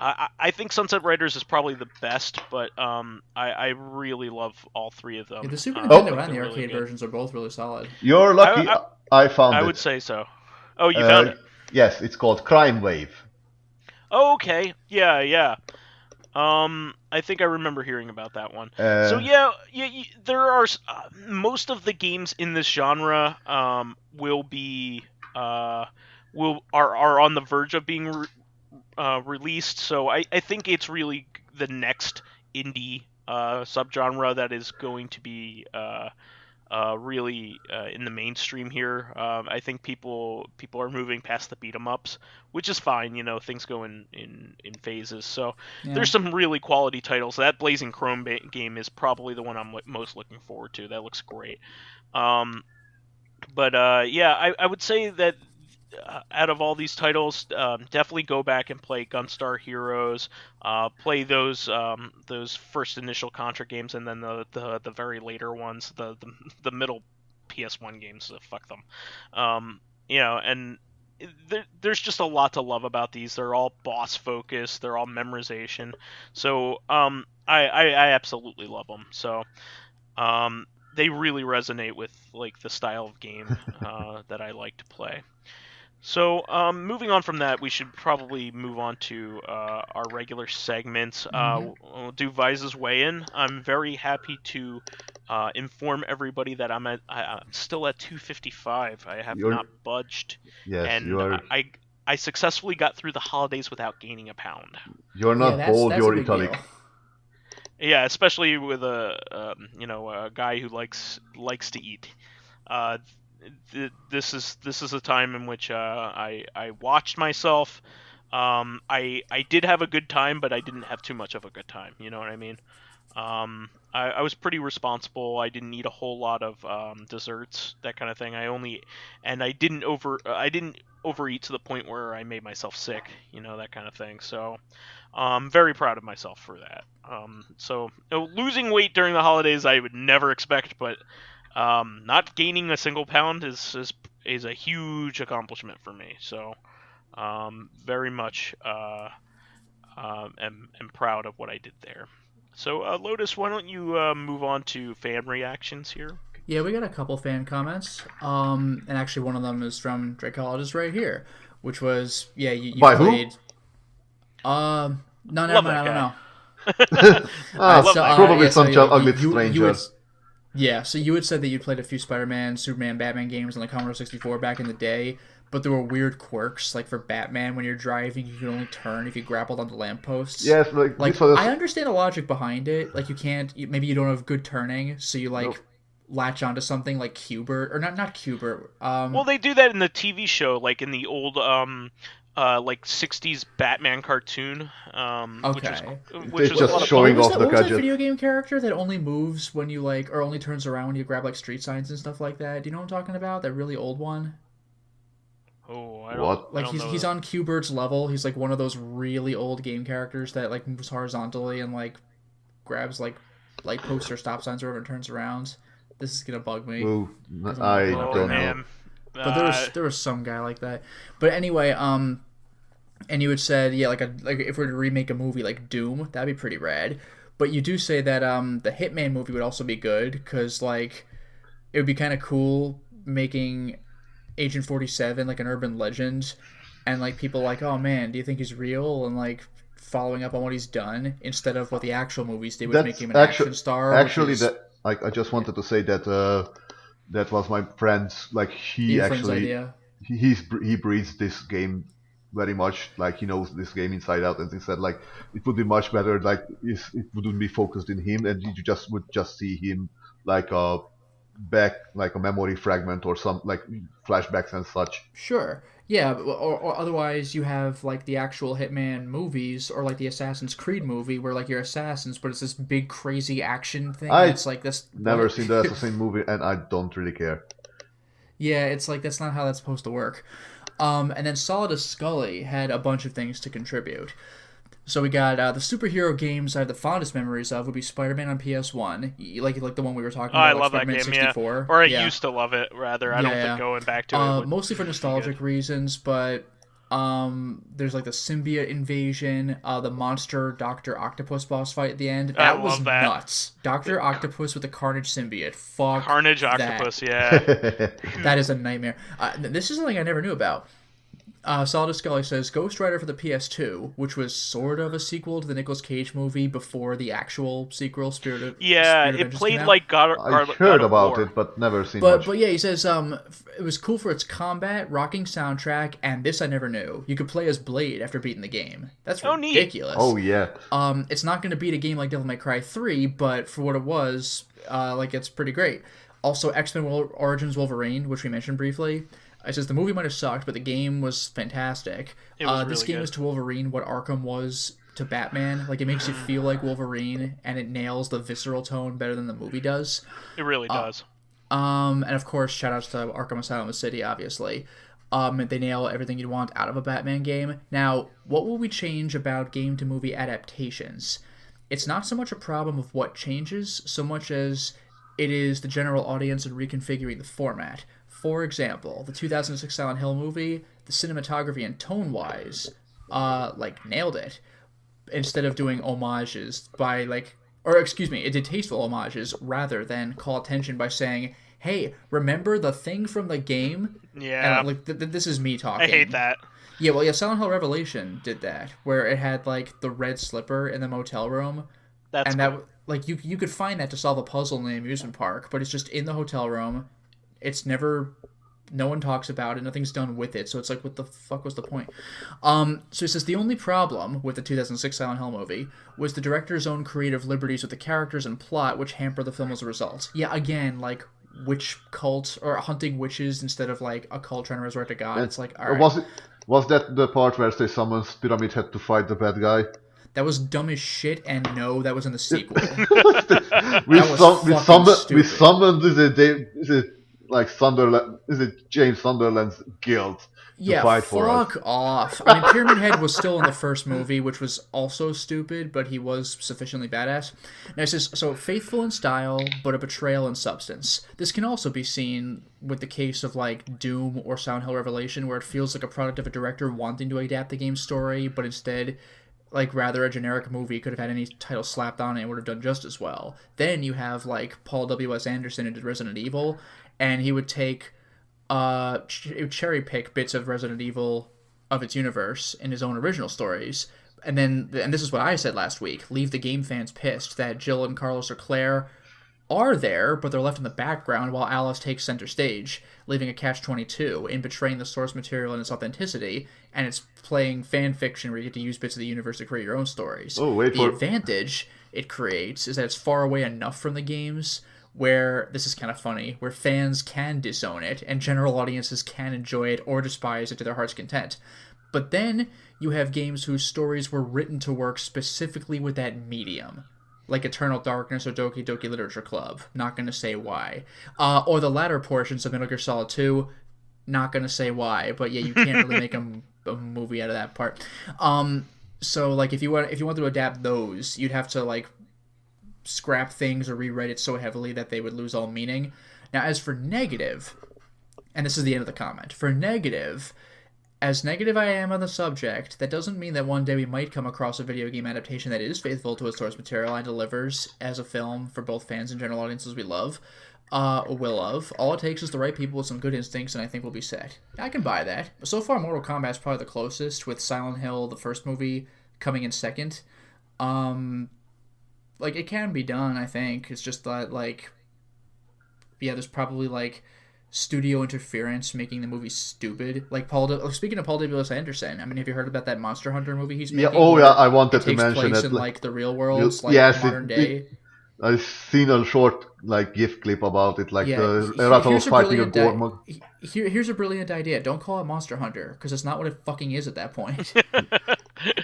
I think Sunset Riders is probably the best, but I really love all 3 of them. Yeah, the Super Nintendo and the really arcade good. versions are both really solid. You're lucky. I found it. I would say so. Oh, you found it? Yes, it's called Crime Wave. Oh, okay. Yeah. I think I remember hearing about that one. So yeah, there are most of the games in this genre will be are on the verge of being released. So I think it's really the next indie subgenre that is going to be really in the mainstream here. I think people are moving past the beat 'em ups, which is fine. Things go in phases. So there's some really quality titles. That Blazing Chrome game is probably the one I'm most looking forward to. That looks great. But I would say that out of all these titles, definitely go back and play Gunstar Heroes. Play those first initial Contra games, and then the very later ones, the middle PS1 games. Fuck them. And there's just a lot to love about these. They're all boss focused. They're all memorization. So I absolutely love them. So they really resonate with like the style of game that I like to play. So, moving on from that, we should probably move on to our regular segments. We'll do Vize's weigh-in. I'm very happy to inform everybody that I'm still at 255. I have not budged. Yes, and you are. I successfully got through the holidays without gaining a pound. You're not bold. You're italic. Deal. Yeah, especially with a guy who likes to eat. This is a time in which I watched myself. I did have a good time, but I didn't have too much of a good time. You know what I mean? I was pretty responsible. I didn't eat a whole lot of desserts, that kind of thing. I didn't overeat to the point where I made myself sick. That kind of thing. So I'm very proud of myself for that. So losing weight during the holidays I would never expect, but not gaining a single pound is a huge accomplishment for me. So, very much am proud of what I did there. So, Lotus, why don't you move on to fan reactions here? Yeah, we got a couple fan comments. And actually one of them is from Dracologist right here, which was, you By played... who? No, never mind, I don't know. Probably some ugly stranger. So you had said that you played a few Spider-Man, Superman, Batman games on the Commodore 64 back in the day, but there were weird quirks, like for Batman, when you're driving, you can only turn if you grappled onto lampposts. Yes, I understand the logic behind it. Like, maybe you don't have good turning, so you, latch onto something like Cubert, or not Cubert. Well, they do that in the TV show, like in the old, 60s Batman cartoon. Okay. Which it's just showing off the what was that gadget. video game character that only moves when you, or only turns around when you grab, street signs and stuff like that? Do you know what I'm talking about? That really old one? Oh, I don't. What? Like, he's on Q-Bird's level. He's one of those really old game characters that moves horizontally and grabs light posts or stop signs or whatever and turns around. This is gonna bug me. Ooh, I don't know. But there was some guy like that. But anyway, and you had said if we were to remake a movie like Doom, that'd be pretty rad. But you do say that the Hitman movie would also be good because it would be kind of cool making Agent 47 an urban legend, and people oh man, do you think he's real, and following up on what he's done instead of what the actual movies did, which make him an action star. Actually, I just wanted to say that that was my friend's he idea. He breathes this game very much, he knows this game inside out, and he said it would be much better if it wouldn't be focused in him and you would just see him a memory fragment or some flashbacks and such. Sure. Yeah, or otherwise you have like the actual Hitman movies or like the Assassin's Creed movie where like you're assassins, but it's this big crazy action thing. I It's like that's never what? seen the Assassin movie, and I don't really care. Yeah, it's like that's not how that's supposed to work. And then Solidus Scully had a bunch of things to contribute. So we got the superhero games I have the fondest memories of would be Spider-Man on PS1, like the one we were talking Oh, about, I like love that Spider-Man game, 64. yeah. Or I Yeah. used to love it, rather. I don't Yeah. think going back to it would Mostly for be nostalgic good. reasons, but there's like the symbiote invasion, the monster Dr. Octopus boss fight at the end. I That was love that. nuts. Dr. Octopus with the Carnage symbiote. Fuck Carnage that. Octopus, yeah. That is a nightmare. This is something I never knew about. Solidus Scully says Ghost Rider for the PS2, which was sort of a sequel to the Nicolas Cage movie before the actual sequel, Spirit of Yeah, it Vengeance played came out. like God I God heard of about War. it, but never seen But much. yeah, he says it was cool for its combat, rocking soundtrack, and this I never knew. You could play as Blade after beating the game. That's Oh, neat. ridiculous. Oh yeah. It's not going to beat a game like Devil May Cry 3, but for what it was, it's pretty great. Also, X-Men Origins Wolverine, which we mentioned briefly. It says the movie might have sucked, but the game was fantastic. It was This really game good. is to Wolverine what Arkham was to Batman. Like, it makes you feel like Wolverine, and it nails the visceral tone better than the movie does. It really does. And of course, shout outs to Arkham Asylum City, obviously. They nail everything you'd want out of a Batman game. Now, what will we change about game to movie adaptations? It's not so much a problem of what changes, so much as it is the general audience and reconfiguring the format. For example, the 2006 Silent Hill movie, the cinematography and tone-wise, nailed it. Instead of doing homages it did tasteful homages rather than call attention by saying, hey, remember the thing from the game? Yeah. And, this is me talking. I hate that. Yeah, well, Silent Hill Revelation did that, where it had, like, the red slipper in the motel room. That's And cool. that, like, you could find that to solve a puzzle in the amusement park, but it's just in the hotel room. It's never... No one talks about it. Nothing's done with it. So it's like, what the fuck was the point? So he says the only problem with the 2006 Silent Hill movie was the director's own creative liberties with the characters and plot, which hamper the film as a result. Yeah, again, like witch cult or hunting witches instead of like a cult trying to resurrect a god. It's like, all right. Was that the part where they summoned Pyramid Head to fight the bad guy? That was dumb as shit, and no, that was in the sequel. we fucking summoned is it like Sunderland? Is it James Sunderland's guild to fight for us? Fuck off. I mean, Pyramid Head was still in the first movie, which was also stupid, but he was sufficiently badass. Now it says, so faithful in style, but a betrayal in substance. This can also be seen with the case of like Doom or Silent Hill Revelation, where it feels like a product of a director wanting to adapt the game's story, but instead, like rather a generic movie could have had any title slapped on it and would have done just as well. Then you have like Paul W.S. Anderson who did Resident Evil, and he would take cherry pick bits of Resident Evil of its universe in his own original stories, and this is what I said last week, leave the game fans pissed that Jill and Carlos or Claire are there, but they're left in the background while Alice takes center stage, leaving a catch-22 in betraying the source material and its authenticity, and it's playing fan fiction where you get to use bits of the universe to create your own stories. The advantage it creates is that it's far away enough from the games where, this is kind of funny, where fans can disown it and general audiences can enjoy it or despise it to their heart's content. But then you have games whose stories were written to work specifically with that medium, like Eternal Darkness or Doki Doki Literature Club. Not going to say why. Or the latter portions of Metal Gear Solid 2. Not going to say why, but yeah, you can't really make a movie out of that part. So like if you want to adapt those, you'd have to like scrap things or rewrite it so heavily that they would lose all meaning. Now, as for negative, and this is the end of the comment, for negative, as negative I am on the subject, that doesn't mean that one day we might come across a video game adaptation that is faithful to its source material and delivers as a film for both fans and general audiences we love, will love. All it takes is the right people with some good instincts, and I think we'll be set. I can buy that. So far, Mortal Kombat is probably the closest, with Silent Hill, the first movie, coming in second. Like, it can be done, I think. It's just that, like, yeah, there's probably, like, studio interference making the movie stupid. Like, speaking of Paul W.S. Anderson, I mean, have you heard about that Monster Hunter movie he's making? Yeah, I wanted to takes mention place it. in, like, the real world, like, yes, modern day. I've seen a short GIF clip about it, like the he- Rattle here's a fighting a brilliant Gormog. here's a brilliant idea. Don't call it Monster Hunter because it's not what it fucking is at that point.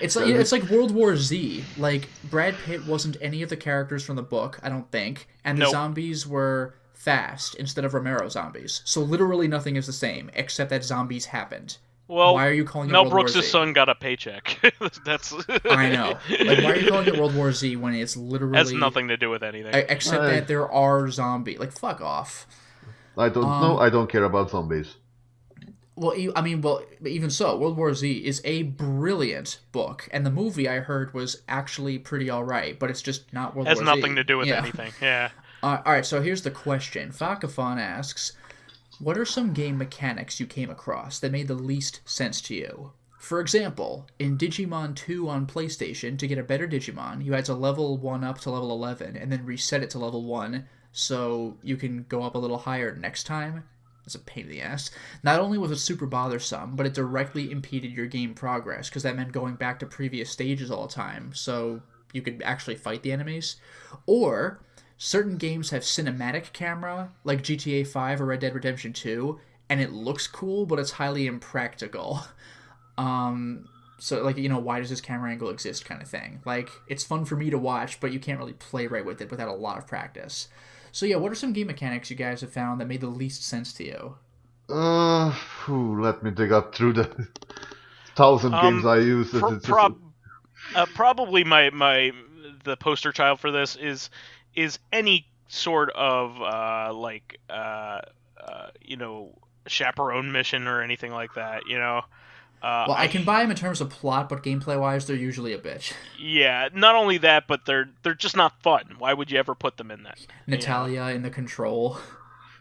It's like World War Z. Like Brad Pitt wasn't any of the characters from the book, I don't think, and the Nope. zombies were fast instead of Romero zombies. So literally nothing is the same except that zombies happened. Well, Why are you calling it Mel World War Brooks' Z? son got a paycheck. That's. I know. Like, why are you calling it World War Z when it's literally Has nothing to do with anything. except that there are zombies? Like, fuck off. I don't know. I don't care about zombies. Well, but even so, World War Z is a brilliant book, and the movie I heard was actually pretty alright, but it's just not World War Z. Has nothing to do with Yeah. anything. Yeah. Alright, so here's the question. Fakafon asks, what are some game mechanics you came across that made the least sense to you? For example, in Digimon 2 on PlayStation, to get a better Digimon, you had to level 1 up to level 11, and then reset it to level 1, so you can go up a little higher next time. It's a pain in the ass. Not only was it super bothersome, but it directly impeded your game progress, because that meant going back to previous stages all the time, so you could actually fight the enemies. Or, certain games have cinematic camera, like GTA 5 or Red Dead Redemption 2, and it looks cool, but it's highly impractical. So, like, why does this camera angle exist kind of thing? Like, it's fun for me to watch, but you can't really play right with it without a lot of practice. So, yeah, what are some game mechanics you guys have found that made the least sense to you? Let me dig up through the 1,000 games I used. Probably the poster child for this is any sort of chaperone mission or anything like that. Well, I can buy them in terms of plot, but gameplay-wise, they're usually a bitch. Yeah, not only that, but they're just not fun. Why would you ever put them in that? Natalia in the control.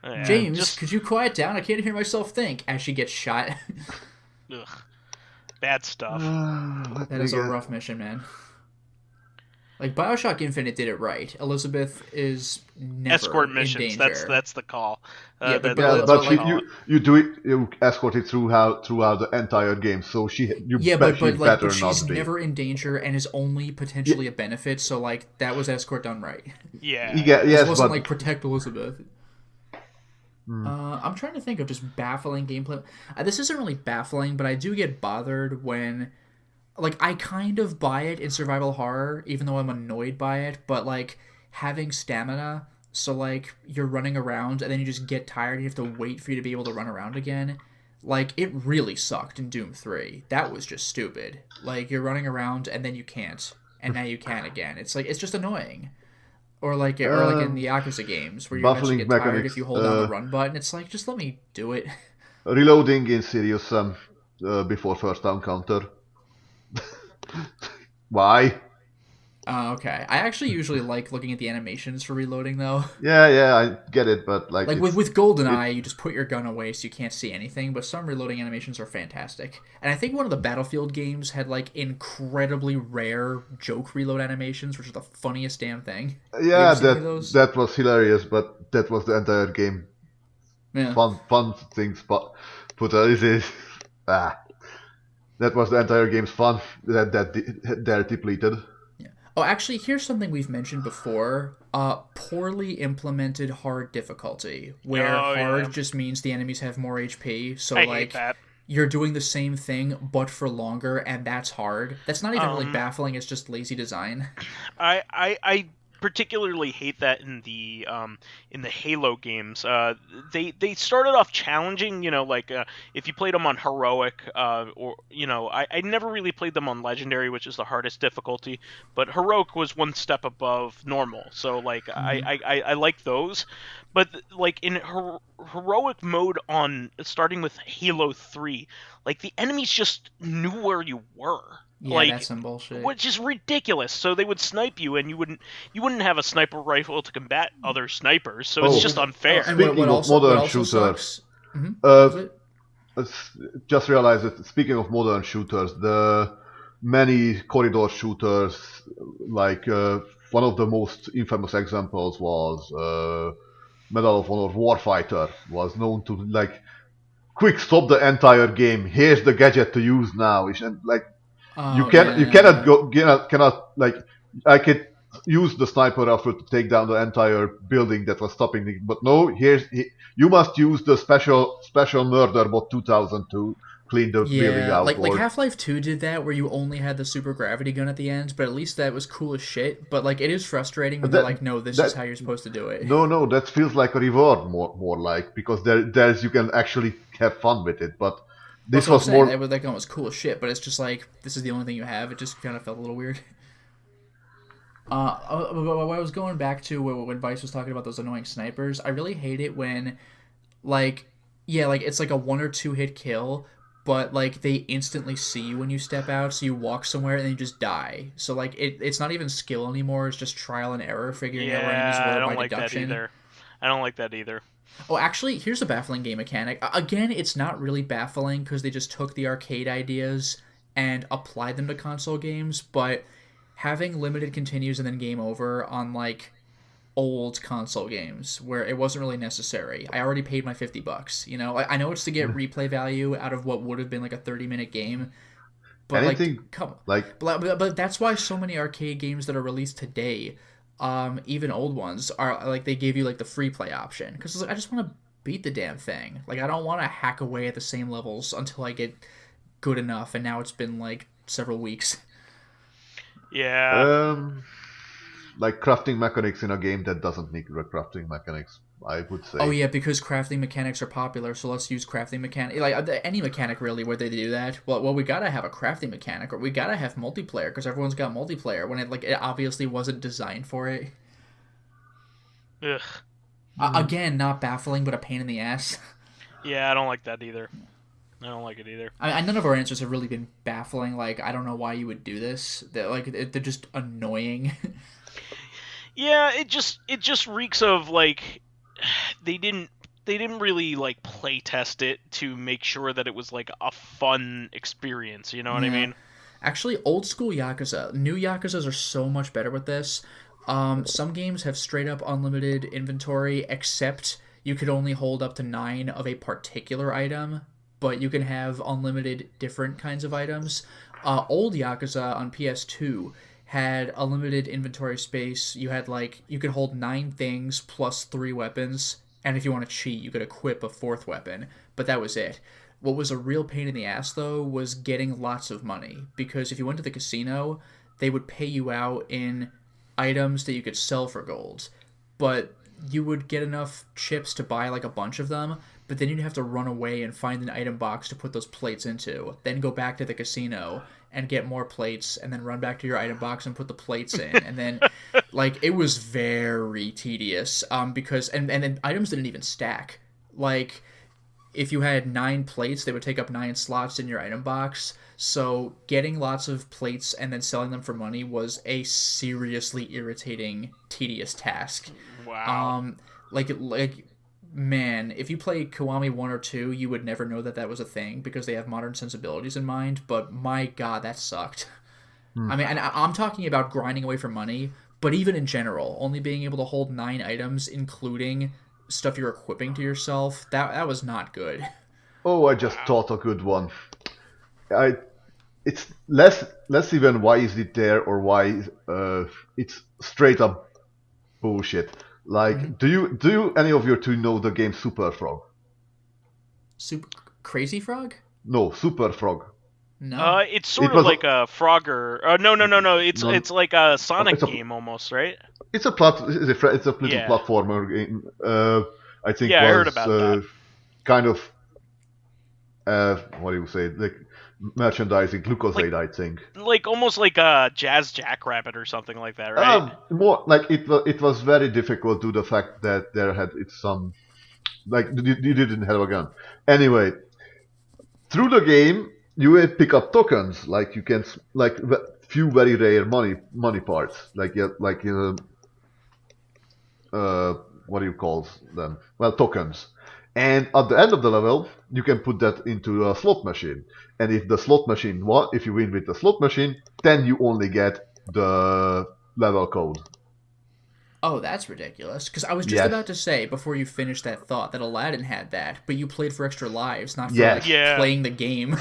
Yeah, James, could you quiet down? I can't hear myself think as she gets shot. Ugh, bad stuff. That is a rough mission, man. Like, Bioshock Infinite did it right. Elizabeth is never Escort in missions. danger. That's the call. You escort it throughout the entire game, so she's better she's not be. never in danger and is only potentially a benefit. So like that was escort done right. Yeah. It wasn't like protect Elizabeth. I'm trying to think of just baffling gameplay. This isn't really baffling, but I do get bothered when, like, I kind of buy it in survival horror, even though I'm annoyed by it. But like having stamina. So, like, you're running around, and then you just get tired, and you have to wait for you to be able to run around again. Like, it really sucked in Doom 3. That was just stupid. Like, you're running around, and then you can't, and now you can again. It's like, it's just annoying. Or like in the Yakuza games, where you actually get tired if you hold down the run button. It's like, just let me do it. Reloading in Sirius before first encounter. Why? Oh, okay. I actually usually like looking at the animations for reloading, though. Yeah, I get it, but like with GoldenEye, you just put your gun away so you can't see anything. But some reloading animations are fantastic, and I think one of the Battlefield games had like incredibly rare joke reload animations, which are the funniest damn thing. Yeah, that was hilarious, but that was the entire game. Yeah. Fun things, but that was the entire game's fun that they're depleted. Oh, actually, here's something we've mentioned before. Poorly implemented hard difficulty, where hard just means the enemies have more HP. So, I like, hate that. You're doing the same thing, but for longer, and that's hard. That's not even really baffling, it's just lazy design. I particularly hate that in the Halo games. They started off challenging, if you played them on heroic, I never really played them on legendary, which is the hardest difficulty, but heroic was one step above normal. So I like those, but like in heroic mode on starting with Halo 3, like the enemies just knew where you were. Yeah, that's some bullshit. Which is ridiculous. So they would snipe you, and you wouldn't have a sniper rifle to combat other snipers. So it's just unfair. Speaking of modern shooters, just realized that speaking of modern shooters, the many corridor shooters, like one of the most infamous examples was Medal of Honor Warfighter, was known to like quick stop the entire game. Here's the gadget to use now, and like. You cannot like use the sniper rifle to take down the entire building that was stopping me. But no, you must use the special murder bot 2000 to clean the building out. Like Half-Life 2 did that, where you only had the super gravity gun at the end, but at least that was cool as shit. But like, it is frustrating when they're like, no, this is how you're supposed to do it. No, that feels like a reward more like, because there's you can actually have fun with it. But this was more. That gun was cool as shit, but it's just like, this is the only thing you have. It just kind of felt a little weird. What I was going back to when Vice was talking about those annoying snipers, I really hate it when, like, it's like a 1 or 2 hit kill, but like they instantly see you when you step out, so you walk somewhere and then you just die. So like it's not even skill anymore; it's just trial and error, figuring out where enemies were by deduction. I don't like that either. Oh, actually, here's a baffling game mechanic. Again, it's not really baffling because they just took the arcade ideas and applied them to console games, but having limited continues and then game over on like old console games where it wasn't really necessary. I already paid my $50. You know, I know it's to get replay value out of what would have been like a 30-minute game, but but that's why so many arcade games that are released today, even old ones, are like they gave you like the free play option because I just want to beat the damn thing. Like I don't want to hack away at the same levels until I get good enough, and now it's been like several weeks. Yeah. Like crafting mechanics in a game that doesn't need crafting mechanics, I would say. Oh yeah, because crafting mechanics are popular, so let's use crafting mechanic. Like any mechanic really, where they do that. Well, we gotta have a crafting mechanic, or we gotta have multiplayer because everyone's got multiplayer when it obviously wasn't designed for it. Ugh. Again, not baffling, but a pain in the ass. Yeah, I don't like that either. I don't like it either. None of our answers have really been baffling. Like, I don't know why you would do this. They're just annoying. Yeah, it just reeks of like they didn't really like play test it to make sure that it was like a fun experience. You know what I mean? Actually, old school Yakuza, new Yakuzas are so much better with this. Some games have straight up unlimited inventory, except you could only hold up to 9 of a particular item, but you can have unlimited different kinds of items. Old Yakuza on PS2 had unlimited inventory space. You could hold 9 things plus 3 weapons, and if you want to cheat, you could equip a 4th weapon, but that was it. What was a real pain in the ass, though, was getting lots of money, because if you went to the casino, they would pay you out in items that you could sell for gold, but you would get enough chips to buy like a bunch of them, but then you'd have to run away and find an item box to put those plates into, then go back to the casino and get more plates, and then run back to your item box and put the plates in, and then like it was very tedious because and then items didn't even stack. Like if you had 9 plates, they would take up 9 slots in your item box. So getting lots of plates and then selling them for money was a seriously irritating, tedious task. Wow. Man, if you play Kiwami 1 or 2, you would never know that was a thing because they have modern sensibilities in mind, but my god, that sucked. I mean, and I'm talking about grinding away for money, but even in general, only being able to hold 9 items, including stuff you're equipping to yourself, that was not good. Oh, I just thought a good one. It's less even why is it there or why it's straight up bullshit. Like, do you any of you two know the game Super Frog? Crazy Frog? No, Super Frog. No. It's sort of like a Frogger. No. It's like a Sonic game almost, right? It's a little platformer game. I think. Yeah, I heard about that. Kind of. What do you say? Like merchandising, Lucozade, I think. Like almost like a Jazz Jackrabbit or something like that, right? More like it was very difficult due to the fact that it's some like you didn't have a gun. Anyway, through the game you will pick up tokens, like you can like few very rare money parts, what do you call them? Well, tokens. And at the end of the level, you can put that into a slot machine. And if if you win with the slot machine, then you only get the level code. Oh, that's ridiculous. Because I was just about to say, before you finished that thought, that Aladdin had that, but you played for extra lives, not for playing the game.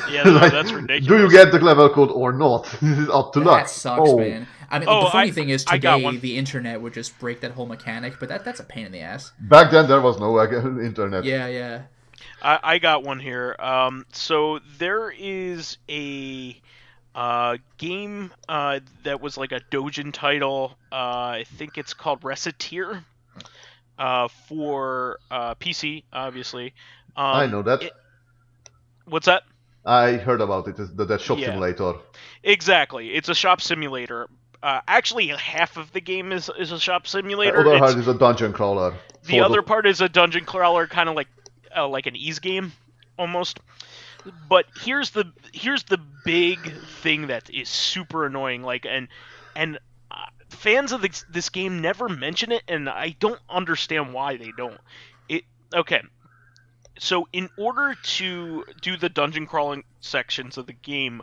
Yeah, no, that's ridiculous. Do you get the level code or not? This is up to luck. That sucks, man. I mean, the funny thing is, I got today, one. the internet would just break that whole mechanic, but that's a pain in the ass. Back then, there was no internet. Yeah. I got one here. So there is a game that was like a Dojin title. I think it's called Reciteer for PC, obviously. I know that. What's that? I heard about it. It's that shop simulator. Exactly. It's a shop simulator. Actually, half of the game is a shop simulator. The other part is a dungeon crawler. The other part is a dungeon crawler, kind of like an ease game, almost. But here's the big thing that is super annoying. And fans of this game never mention it, and I don't understand why they don't. Okay. So in order to do the dungeon crawling sections of the game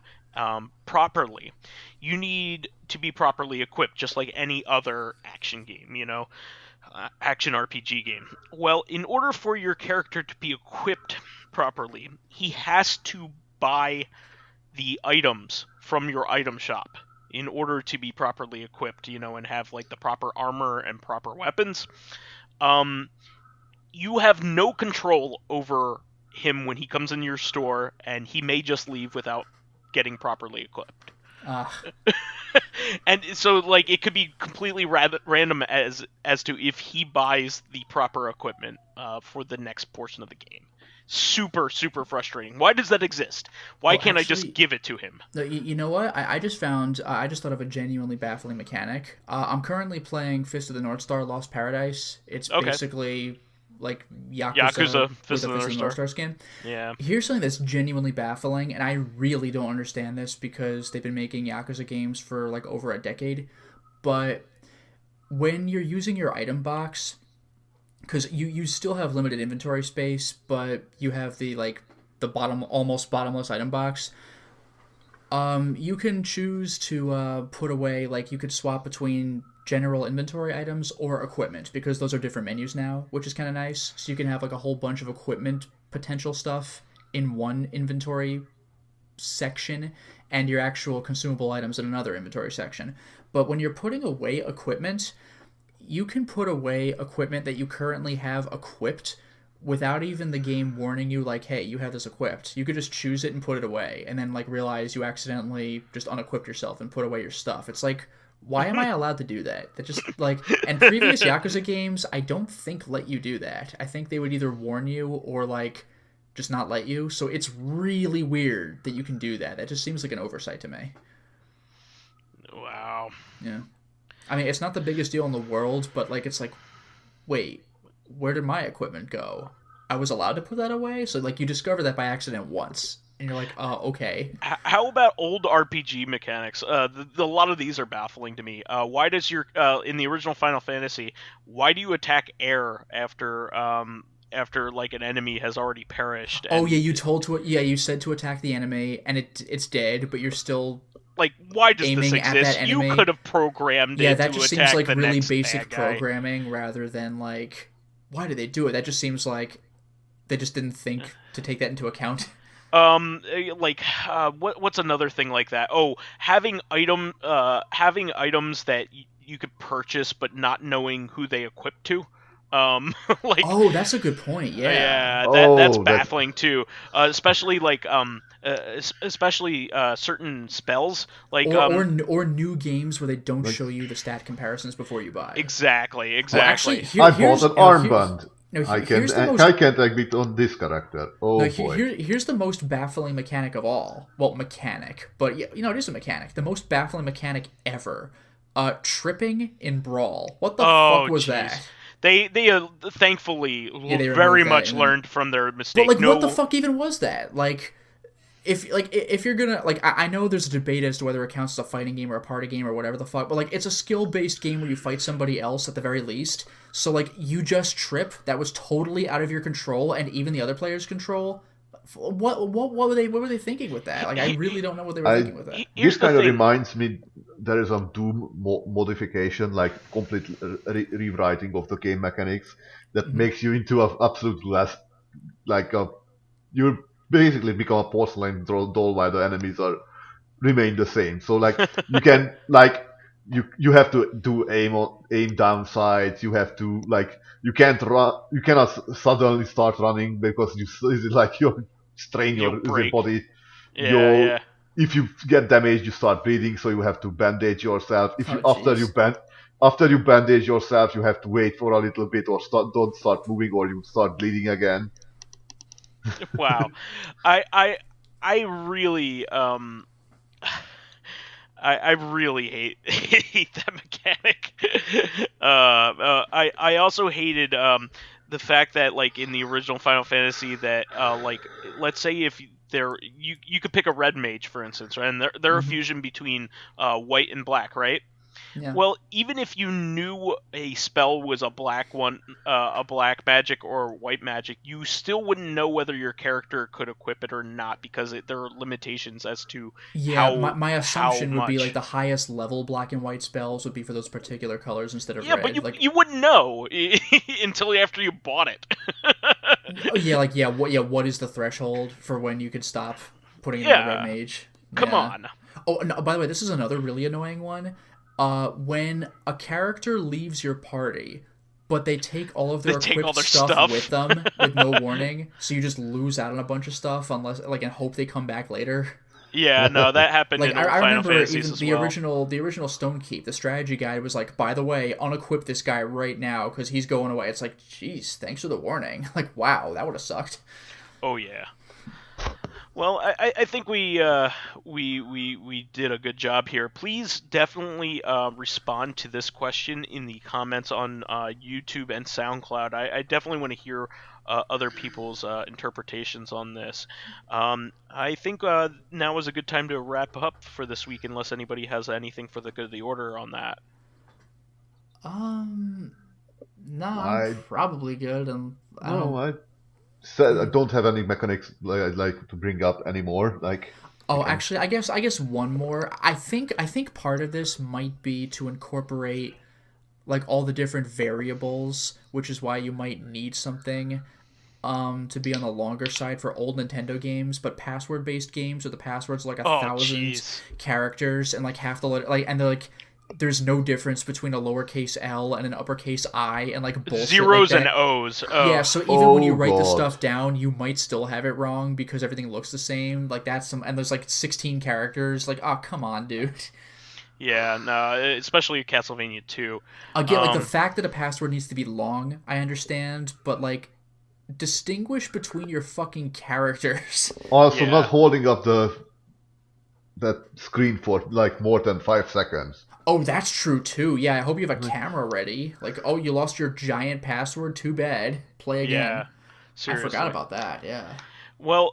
properly, you need to be properly equipped, just like any other action game, action RPG game. Well, in order for your character to be equipped properly, he has to buy the items from your item shop in order to be properly equipped, and have like the proper armor and proper weapons. You have no control over him when he comes in your store, and he may just leave without getting properly equipped. And so, it could be completely random as to if he buys the proper equipment for the next portion of the game. Super, super frustrating. Why does that exist? Why can't I just give it to him? You know what? I just thought of a genuinely baffling mechanic. I'm currently playing Fist of the North Star Lost Paradise. It's basically like Yakuza Fist of the North Star skin. Yeah. Here's something that's genuinely baffling, and I really don't understand this because they've been making Yakuza games for over a decade. But when you're using your item box, because you still have limited inventory space, but you have the almost bottomless item box. You can choose to put away, you could swap between general inventory items or equipment, because those are different menus now, which is kind of nice. So you can have a whole bunch of equipment potential stuff in one inventory section and your actual consumable items in another inventory section. But when you're putting away equipment, you can put away equipment that you currently have equipped without even the game warning you, hey, you have this equipped. You could just choose it and put it away, and then realize you accidentally just unequipped yourself and put away your stuff. It's why am I allowed to do that? That just and previous Yakuza games, I don't think let you do that. I think they would either warn you or just not let you. So it's really weird that you can do that. That just seems like an oversight to me. Wow. Yeah. I mean, it's not the biggest deal in the world, but it's wait, where did my equipment go? I was allowed to put that away? So you discover that by accident once. And you're oh, okay. How about old RPG mechanics? A lot of these are baffling to me. Why does your in the original Final Fantasy, why do you attack air after an enemy has already perished? Oh yeah, you said to attack the enemy, and it's dead, but you're still why does this exist? You could have programmed it to attack the next bad guy. Yeah, that just seems really basic programming rather than why did they do it? That just seems like they just didn't think to take that into account. What's another thing like that? Oh, having items that you could purchase but not knowing who they equip to. Oh, that's a good point. Yeah. Yeah, that's baffling too. Especially certain spells or new games where they don't show you the stat comparisons before you buy. Exactly. Well, actually, I bought an armband. I can't beat on this character. Oh boy. Here's the most baffling mechanic of all. Well, but it is a mechanic. The most baffling mechanic ever. Tripping in Brawl. What the fuck was that? They thankfully very much learned from their mistake. But what the fuck even was that? If you're gonna I know there's a debate as to whether it counts as a fighting game or a party game or whatever the fuck, but it's a skill-based game where you fight somebody else at the very least. So you just trip. That was totally out of your control and even the other player's control. What were they thinking with that? Like, I really don't know what they were thinking with that. This Here's the kind of thing. reminds me there is some Doom modification, like complete rewriting of the game mechanics that makes you into an absolute less like a you basically become a porcelain doll while the enemies are remain the same. So like you can like you have to do aim down sights. You have to like you can't run. You cannot suddenly start running because like you strain You'll your break. body. Yeah. If you get damaged, you start bleeding, so you have to bandage yourself. If you Oh, after you bandage yourself, you have to wait for a little bit, or don't start moving, or you start bleeding again. Wow. I really I really hate that mechanic. I also hated the fact that like in the original Final Fantasy that like let's say if you could pick a red mage for instance, right? And they're a fusion between white and black, right? Yeah. Well, even if you knew a spell was a black one, a black magic or white magic, you still wouldn't know whether your character could equip it or not because there are limitations as to Yeah, how my assumption would be much. like the highest level black and white spells would be for those particular colors instead of Yeah, red. but Like, you wouldn't know until after you bought it. what is the threshold for when you could stop putting in the red Yeah, mage? come Yeah. on. Oh, no, by the way, this is another really annoying one. When a character leaves your party, but they take all of their They take all equipped their stuff stuff. with them with no warning, so you just lose out on a bunch of stuff unless like and hope they come back later. Yeah, no, that happened Like in I old Final remember Fantasies even as the well. original Stonekeep, the strategy guide was like, by the way, unequip this guy right now because he's going away. It's like, geez, thanks for the warning. Like, wow, that would have sucked. Oh yeah. Well, I think we did a good job here. Please definitely respond to this question in the comments on YouTube and SoundCloud. I definitely want to hear other people's interpretations on this. I think now is a good time to wrap up for this week, unless anybody has anything for the good of the order on that. No, I'm probably good. I don't have any mechanics like to bring up anymore. Like, Actually, I guess one more. I think part of this might be to incorporate like all the different variables, which is why you might need something to be on the longer side for old Nintendo games, but password-based games where the passwords are like 1,000 jeez. characters and like half the letter, like, and they're like there's no difference between a lowercase L and an uppercase I and like bullshit Zeros like that. and O's. Oh. Yeah, so even when you write the God. stuff down, you might still have it wrong because everything looks the same. Like that's and there's like 16 characters. Like, oh, come on, dude. Yeah, no, especially Castlevania 2. Again, like the fact that a password needs to be long, I understand, but like distinguish between your fucking characters. Also, Yeah. not holding up that screen for like more than 5 seconds. Oh, that's true too. Yeah, I hope you have a camera ready. Like, oh, you lost your giant password. Too bad. Play again. Yeah, I seriously. forgot about that. Yeah. Well,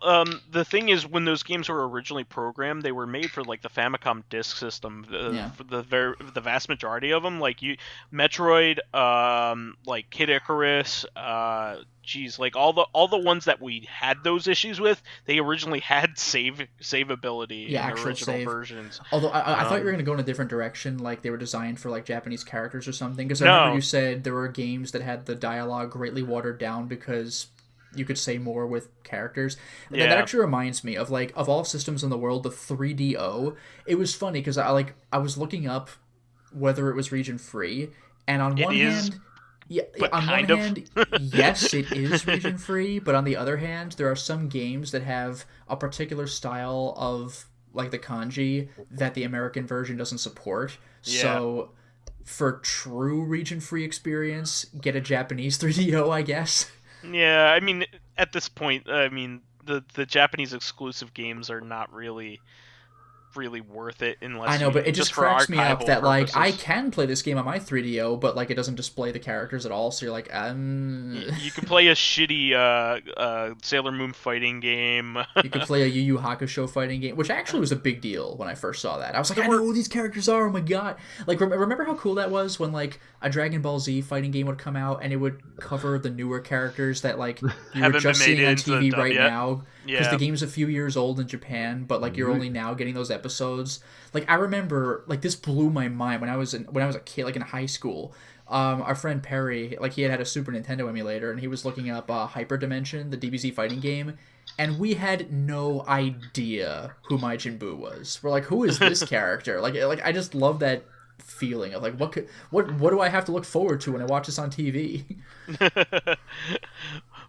the thing is, when those games were originally programmed, they were made for like the Famicom disk system. For the vast majority of them, like Metroid, like Kid Icarus, like all the ones that we had those issues with, they originally had saveability in the actual original save. versions. Although I thought you were going to go in a different direction, like they were designed for like Japanese characters or something. Because I No. remember you said there were games that had the dialogue greatly watered down because you could say more with characters. And that actually reminds me of like of all systems in the world, the 3DO. It was funny because I was looking up whether it was region free, and on one hand. Yeah, but on kind one of. hand, yes, it is region free, but on the other hand, there are some games that have a particular style of like the kanji that the American version doesn't support. Yeah. So for true region free experience, get a Japanese 3DO, I guess. Yeah, I mean, at this point, I mean, the Japanese exclusive games are not really really worth it unless I know, but it just for cracks me up archival that like I purposes. can play this game on my 3DO, but like it doesn't display the characters at all. So you're like, You can play a shitty Sailor Moon fighting game. You could play a Yu Yu Hakusho fighting game, which actually was a big deal when I first saw that. I was like, I know who these characters are. Oh my god! Like, remember how cool that was when like a Dragon Ball Z fighting game would come out and it would cover the newer characters that like you were Haven't just been made seeing on into the TV dub right yet. now because the game's a few years old in Japan, but like you're only now getting those episodes. Like I remember, like this blew my mind when I was a kid, like in high school. Our friend Perry, like he had a Super Nintendo emulator, and he was looking up Hyper Dimension, the DBZ fighting game, and we had no idea who Majin Buu was. We're like, who is this character? Like I just love that feeling of like, what do I have to look forward to when I watch this on TV?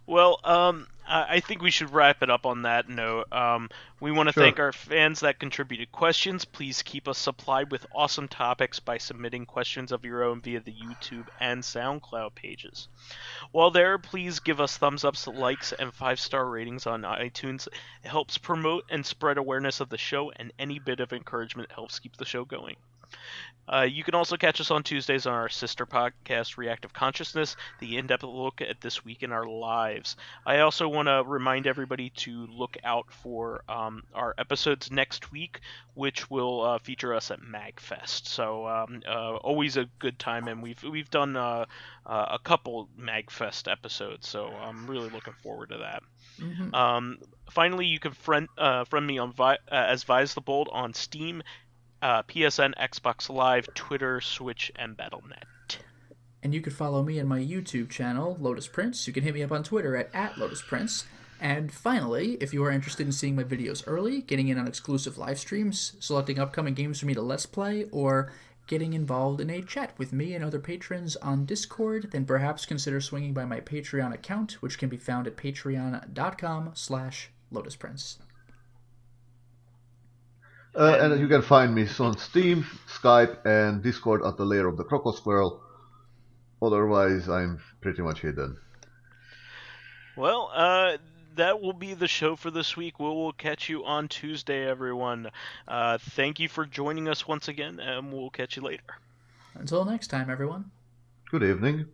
Well, I think we should wrap it up on that note. We want to thank our fans that contributed questions. Please keep us supplied with awesome topics by submitting questions of your own via the YouTube and SoundCloud pages. While there, please give us thumbs ups, likes, and 5-star ratings on iTunes. It helps promote and spread awareness of the show, and any bit of encouragement helps keep the show going. You can also catch us on Tuesdays on our sister podcast, Reactive Consciousness, the in-depth look at this week in our lives. I also want to remind everybody to look out for our episodes next week, which will feature us at MagFest. So always a good time, and we've done a couple MagFest episodes, so I'm really looking forward to that. Mm-hmm. Finally, you can friend me on as vysethebold on Steam, PSN, Xbox Live, Twitter, Switch, and Battle.net. And you can follow me on my YouTube channel, Lotus Prince. You can hit me up on Twitter at Lotus Prince. And finally, if you are interested in seeing my videos early, getting in on exclusive live streams, selecting upcoming games for me to Let's Play, or getting involved in a chat with me and other patrons on Discord, then perhaps consider swinging by my Patreon account, which can be found at patreon.com/LotusPrince. And you can find me on Steam, Skype, and Discord at the Lair of the Crocosquirrel. Otherwise, I'm pretty much hidden. Well, that will be the show for this week. We will catch you on Tuesday, everyone. Thank you for joining us once again, and we'll catch you later. Until next time, everyone. Good evening.